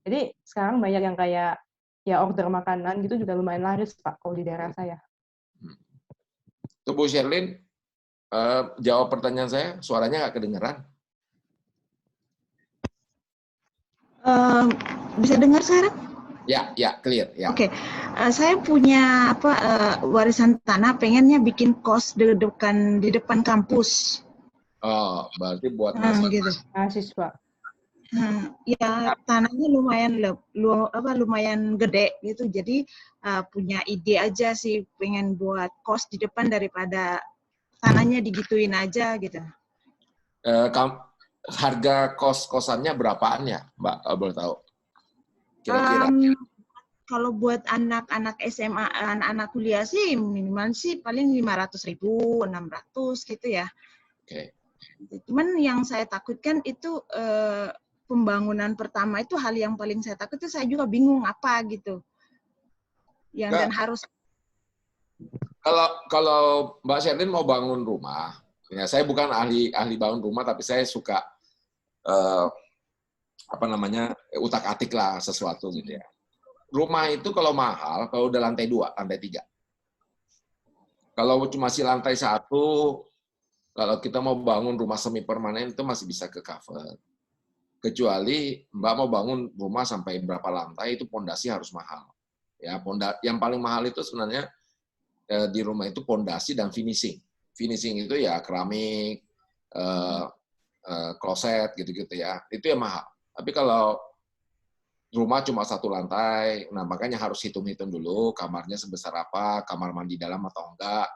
Jadi sekarang banyak yang kayak ya order makanan gitu juga lumayan laris Pak kalau di daerah saya. Tuh Bu Sherlyn, jawab pertanyaan saya, suaranya nggak kedengeran. Bisa dengar sekarang? Ya, clear. Ya. Oke, saya punya warisan tanah, pengennya bikin kos di depan kampus. Oh, berarti buat Gitu. Mahasiswa. Ya tanahnya lumayan gede gitu, jadi punya ide aja sih, pengen buat kos di depan daripada tanahnya digituin aja gitu. Harga kos-kosannya berapaan ya, Mbak? Kalau boleh tahu. Kira-kira. Kalau buat anak-anak SMA, anak-anak kuliah sih minimal sih paling 500.000, 600 gitu ya. Oke. Cuman yang saya takutkan itu pembangunan pertama itu hal yang paling saya takut itu, saya juga bingung apa gitu. Dan harus. Kalau Mbak Sherlyn mau bangun rumah, ya saya bukan ahli bangun rumah, tapi saya suka utak-atik lah sesuatu gitu ya. Rumah itu kalau mahal, kalau udah lantai 2, lantai 3. Kalau masih lantai 1, kalau kita mau bangun rumah semi permanen itu masih bisa ke cover. Kecuali Mbak mau bangun rumah sampai berapa lantai, itu pondasi harus mahal. Ya, yang paling mahal itu sebenarnya di rumah itu pondasi dan finishing. Finishing itu ya keramik, kloset gitu-gitu ya. Itu yang mahal. Tapi kalau rumah cuma 1 lantai, nah makanya harus hitung-hitung dulu kamarnya sebesar apa, kamar mandi dalam atau enggak.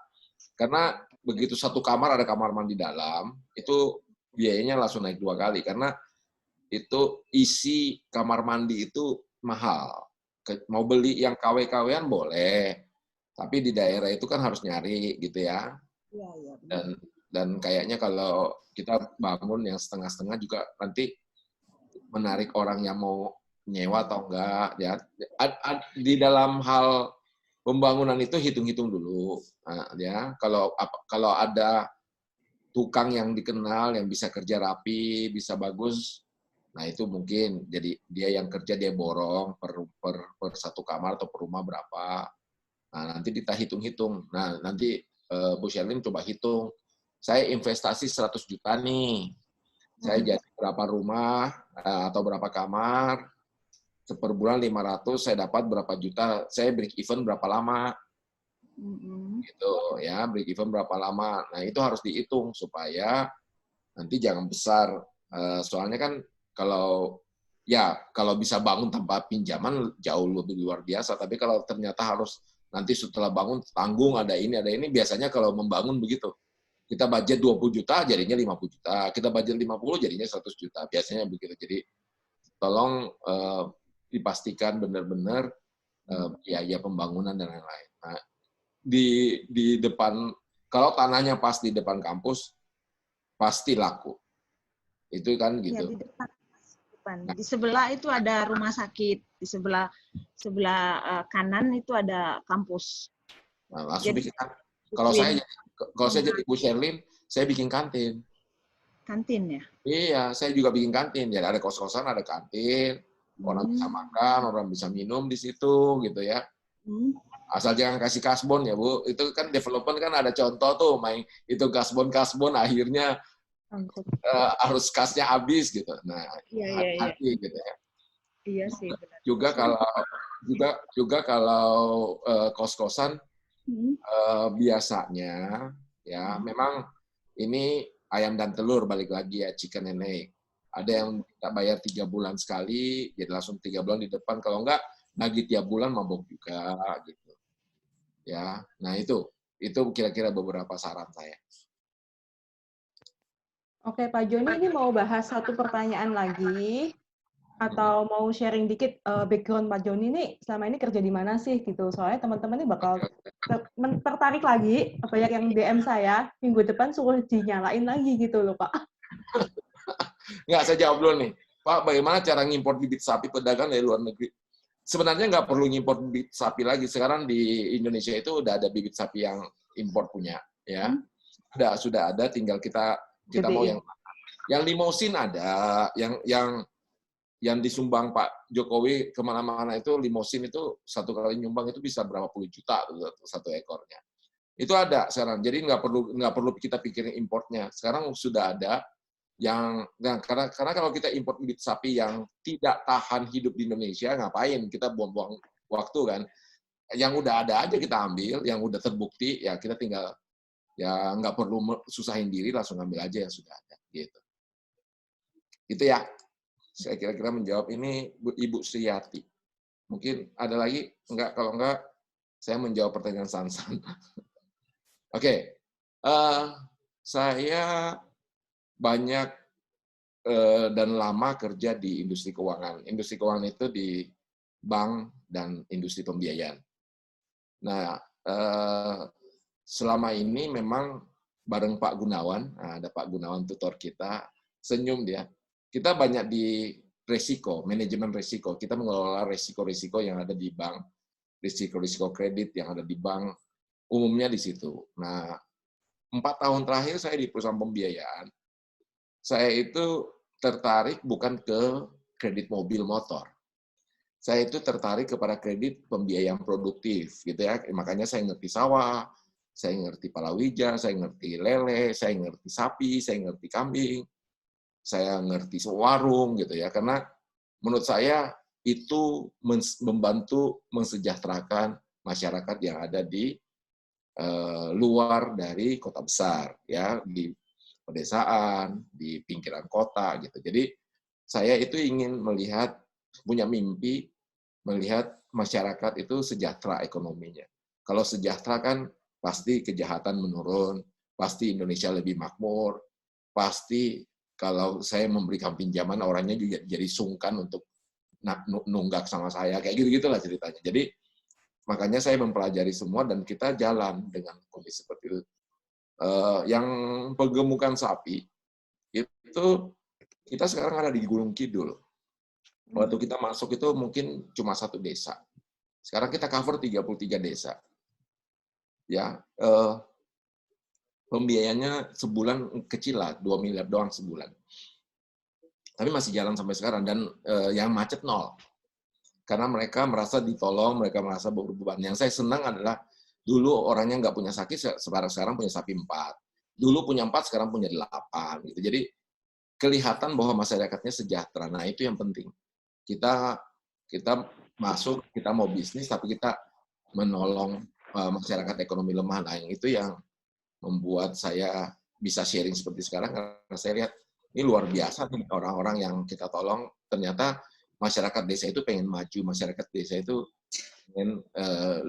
Karena begitu 1 kamar ada kamar mandi dalam, itu biayanya langsung naik 2 kali, karena itu isi kamar mandi itu mahal. Mau beli yang KW-KW-an boleh, tapi di daerah itu kan harus nyari gitu ya. Dan kayaknya kalau kita bangun yang setengah-setengah juga nanti menarik orang yang mau nyewa atau enggak ya. Di dalam hal pembangunan itu hitung-hitung dulu. Nah, ya, kalau ada tukang yang dikenal yang bisa kerja rapi, bisa bagus, nah itu mungkin jadi dia yang kerja, dia borong per 1 kamar atau per rumah berapa. Nah, nanti kita hitung-hitung. Nah, nanti Bu Sherlyn coba hitung. Saya investasi 100 juta nih. Saya jadi berapa rumah atau berapa kamar, per bulan 500, saya dapat berapa juta, saya break even berapa lama. Gitu ya, break even berapa lama. Nah, itu harus dihitung supaya nanti jangan besar. Soalnya kan kalau bisa bangun tanpa pinjaman jauh lebih luar biasa, tapi kalau ternyata harus nanti setelah bangun tanggung ada ini, biasanya kalau membangun begitu. Kita budget 20 juta, jadinya 50 juta. Kita budget 50, jadinya 100 juta. Biasanya begitu. Jadi tolong dipastikan benar-benar biaya pembangunan dan lain-lain. Nah, di depan, kalau tanahnya pas di depan kampus, pasti laku. Itu kan gitu. Ya, di depan. Di sebelah itu ada rumah sakit, di sebelah kanan itu ada kampus. Nah, langsung bikin. Kalau saya jadi Bu Sherlyn, saya bikin kantin. Kantin ya? Iya, saya juga bikin kantin. Jadi ada kos-kosan, ada kantin. Orang bisa makan, orang bisa minum di situ, gitu ya. Asal jangan kasih kasbon ya, Bu. Itu kan development kan ada contoh tuh, main itu kasbon akhirnya harus kasnya habis gitu. Nah, hati-hati gitu ya. Iya sih, benar. Juga kalau kos-kosan biasanya ya memang ini ayam dan telur, balik lagi ya, chicken and egg. Ada yang tak bayar 3 bulan sekali, jadi langsung 3 bulan di depan. Kalau enggak, nagih tiap bulan mabok juga gitu. Ya, nah itu kira-kira beberapa saran saya. Oke, Pak Joni ini mau bahas satu pertanyaan lagi atau mau sharing dikit background Pak Joni nih selama ini kerja di mana sih gitu. Soalnya teman-teman ini bakal tertarik lagi, banyak yang DM saya, minggu depan suruh dinyalain lagi gitu loh, Pak. Nggak, saya jawab dulu nih. Pak, bagaimana cara ngimpor bibit sapi pedagang dari luar negeri? Sebenarnya nggak perlu ngimpor bibit sapi lagi. Sekarang di Indonesia itu udah ada bibit sapi yang impor punya, ya. Sudah ada, tinggal kita mau yang limosin ada, yang disumbang Pak Jokowi kemana-mana itu limosin itu satu kali nyumbang itu bisa berapa puluh juta satu ekornya. Itu ada sekarang. Jadi nggak perlu kita pikirin importnya. Sekarang sudah ada karena kalau kita import bibit sapi yang tidak tahan hidup di Indonesia, ngapain kita buang-buang waktu kan? Yang udah ada aja kita ambil, yang udah terbukti ya kita tinggal ya nggak perlu susahin diri, langsung ambil aja yang sudah ada gitu. Itu ya. Saya kira-kira menjawab ini Ibu Sriyati. Mungkin ada lagi? Enggak, kalau enggak saya menjawab pertanyaan Sansan. Oke. Saya banyak dan lama kerja di industri keuangan. Industri keuangan itu di bank dan industri pembiayaan. Nah, selama ini memang bareng Pak Gunawan, ada Pak Gunawan tutor kita, senyum dia. Kita banyak di resiko, manajemen resiko. Kita mengelola resiko-resiko yang ada di bank, risiko-risiko kredit yang ada di bank, umumnya di situ. Nah, 4 tahun terakhir saya di perusahaan pembiayaan, saya itu tertarik bukan ke kredit mobil motor. Saya itu tertarik kepada kredit pembiayaan produktif, gitu ya. Makanya saya ngerti sawah, saya ngerti palawija, saya ngerti lele, saya ngerti sapi, saya ngerti kambing, saya ngerti warung, gitu ya. Karena menurut saya itu membantu mensejahterakan masyarakat yang ada di luar dari kota besar, ya, di pedesaan, di pinggiran kota gitu. Jadi saya itu ingin punya mimpi melihat masyarakat itu sejahtera ekonominya. Kalau sejahtera kan pasti kejahatan menurun, pasti Indonesia lebih makmur, pasti kalau saya memberikan pinjaman orangnya juga jadi sungkan untuk nunggak sama saya, kayak gitu-gitulah ceritanya. Jadi makanya saya mempelajari semua dan kita jalan dengan kondisi seperti itu. Yang penggemukan sapi itu kita sekarang ada di Gunung Kidul. Waktu kita masuk itu mungkin cuma 1 desa. Sekarang kita cover 33 desa. Ya, pembiayanya sebulan kecil lah, 2 miliar doang sebulan. Tapi masih jalan sampai sekarang dan yang macet 0. Karena mereka merasa ditolong, mereka merasa berbeban. Yang saya senang adalah dulu orangnya nggak punya sapi, sekarang punya sapi 4. Dulu punya 4, sekarang punya 8. Gitu. Jadi kelihatan bahwa masyarakatnya sejahtera. Nah itu yang penting. Kita masuk, kita mau bisnis, tapi kita menolong masyarakat ekonomi lemah. Nah itu yang membuat saya bisa sharing seperti sekarang, karena saya lihat ini luar biasa nih orang-orang yang kita tolong. Ternyata masyarakat desa itu pengen maju, masyarakat desa itu pengen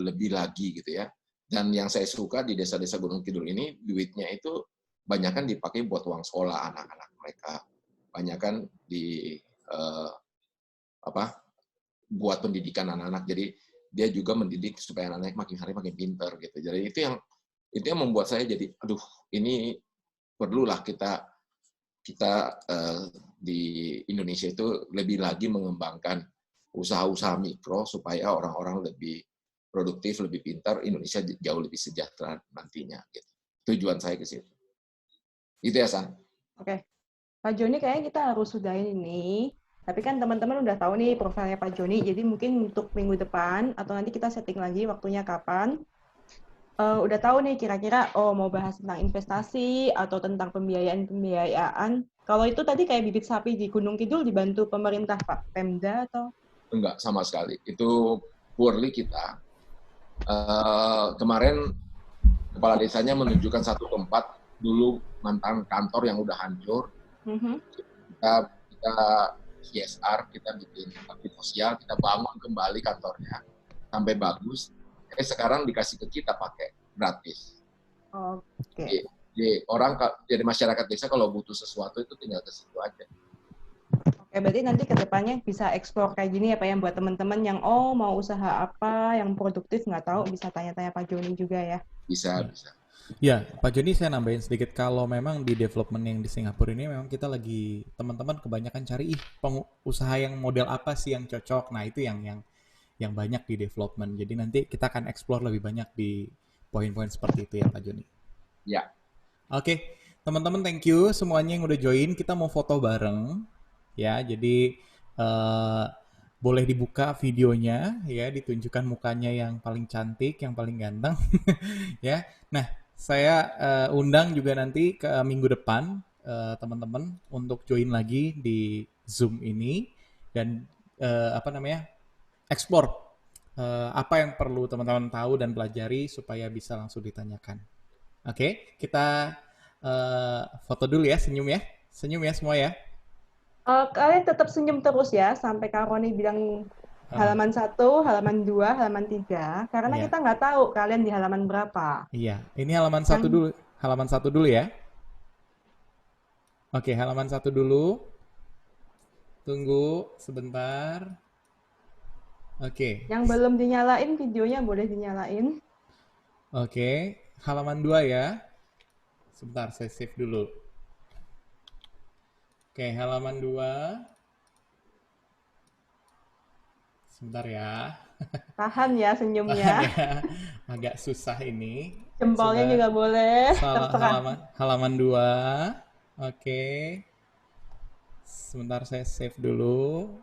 lebih lagi gitu ya. Dan yang saya suka di desa-desa Gunung Kidul ini, duitnya itu banyakan dipakai buat uang sekolah anak-anak mereka, banyakan buat pendidikan anak-anak. Jadi dia juga mendidik supaya anak-anak makin hari makin pintar gitu. Jadi itu yang membuat saya jadi, aduh, ini perlulah kita di Indonesia itu lebih lagi mengembangkan usaha-usaha mikro supaya orang-orang lebih produktif, lebih pintar, Indonesia jauh lebih sejahtera nantinya. Gitu. Tujuan saya ke situ. Itu ya, San. Oke. Pak Joni kayaknya kita harus sudahin ini. Tapi kan teman-teman udah tahu nih profilnya Pak Joni, jadi mungkin untuk minggu depan atau nanti kita setting lagi waktunya kapan. Udah tahu nih kira-kira mau bahas tentang investasi atau tentang pembiayaan. Kalau itu tadi kayak bibit sapi di Gunung Kidul dibantu pemerintah, Pak? Pemda atau? Enggak, sama sekali. Itu purely kita. Kemarin kepala desanya menunjukkan satu tempat dulu mantan kantor yang udah hancur. Kita CSR, kita bikin bakti sosial, kita bangun kembali kantornya sampai bagus. Sekarang dikasih ke kita pakai gratis. Oke. Jadi masyarakat desa kalau butuh sesuatu itu tinggal ke situ aja. Oke, berarti nanti ke depannya bisa explore kayak gini ya Pak, yang buat teman-teman yang mau usaha apa, yang produktif nggak tahu, bisa tanya-tanya Pak Joni juga ya. Bisa. Ya, Pak Joni saya nambahin sedikit, kalau memang di development yang di Singapura ini memang kita lagi, teman-teman kebanyakan cari usaha yang model apa sih yang cocok. Nah, itu yang banyak di development. Jadi nanti kita akan explore lebih banyak di poin-poin seperti itu ya Pak Joni. Ya. Oke, teman-teman thank you semuanya yang udah join. Kita mau foto bareng ya. Jadi boleh dibuka videonya ya, ditunjukkan mukanya yang paling cantik, yang paling ganteng ya. Nah, saya undang juga nanti ke minggu depan teman-teman untuk join lagi di Zoom ini dan explore apa yang perlu teman-teman tahu dan pelajari supaya bisa langsung ditanyakan. Oke, kita foto dulu ya, senyum ya semua ya. Kalian tetap senyum terus ya, sampai Kak Roni bilang halaman 1, halaman 2, halaman 3, karena Iya. kita nggak tahu kalian di halaman berapa. Iya, ini halaman 1 dulu. Halaman 1 dulu ya. Oke, halaman 1 dulu. Tunggu sebentar. Oke. Yang belum dinyalain videonya boleh dinyalain. Oke, halaman 2 ya. Sebentar, saya save dulu. Oke, halaman 2. Sebentar ya. Tahan ya senyumnya. Agak susah ini. Jempolnya juga boleh. Halaman 2. Oke. Sebentar saya save dulu.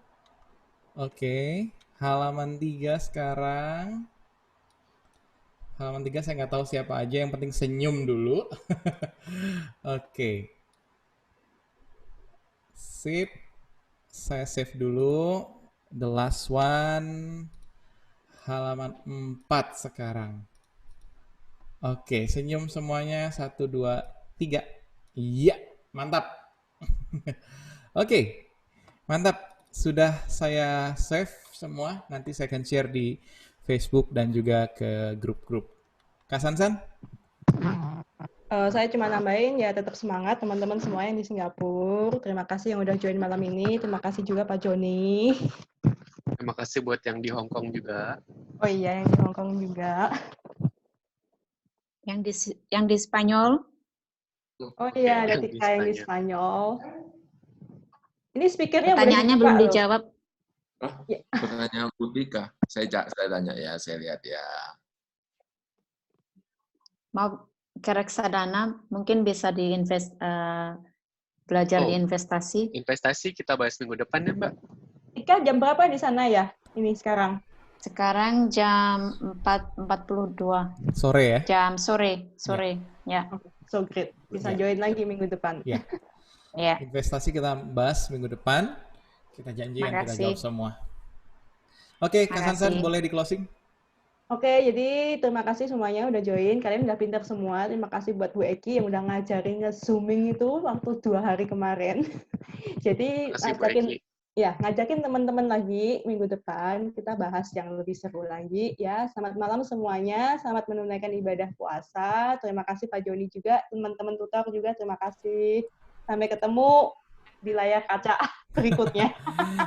Oke. Halaman 3 sekarang. Halaman 3 saya nggak tahu siapa aja, yang penting senyum dulu. Oke. Sip. Saya save dulu. The last one. Halaman 4 sekarang. Oke, senyum semuanya. 1, 2, 3. Iya, mantap. Oke, mantap. Sudah saya save semua. Nanti saya akan share di Facebook dan juga ke grup-grup. Kak Sansan? Saya cuma nambahin ya, tetap semangat teman-teman semua yang di Singapura. Terima kasih yang udah join malam ini. Terima kasih juga Pak Joni. Terima kasih buat yang di Hong Kong juga. Oh iya, yang di Hong Kong juga. Yang di Spanyol. Oh iya, ada Tika yang di Spanyol. Ini speakernya pertanyaannya belum dijawab. Pertanyaan Bu Tika. Saya tanya ya, saya lihat ya. Mau ke reksadana, mungkin bisa belajar di investasi. Investasi kita bahas minggu depan ya, Mbak. Tika, jam berapa di sana ya? Ini sekarang? Sekarang jam 4.42. Sore ya? Jam sore. Ya. So great. Bisa join lagi minggu depan. Ya. Ya. Investasi kita bahas minggu depan. Kita janjikan kita jawab semua. Oke, Kak Sansan boleh di closing? Oke, jadi terima kasih semuanya udah join. Kalian udah pintar semua. Terima kasih buat Bu Eki yang udah ngajarin nge-zooming itu waktu 2 hari kemarin. Jadi ngajakin teman-teman lagi minggu depan kita bahas yang lebih seru lagi ya. Selamat malam semuanya. Selamat menunaikan ibadah puasa. Terima kasih Pak Joni juga, teman-teman tutor juga terima kasih. Sampai ketemu di layar kaca berikutnya.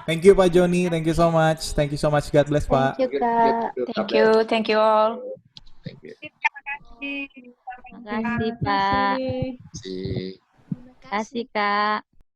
Thank you Pak Joni, thank you so much. Thank you so much. God bless Pak. Thank you Kak. Thank you all. Thank you. Terima kasih. Terima kasih Pak. Terima kasih. Terima kasih Kak.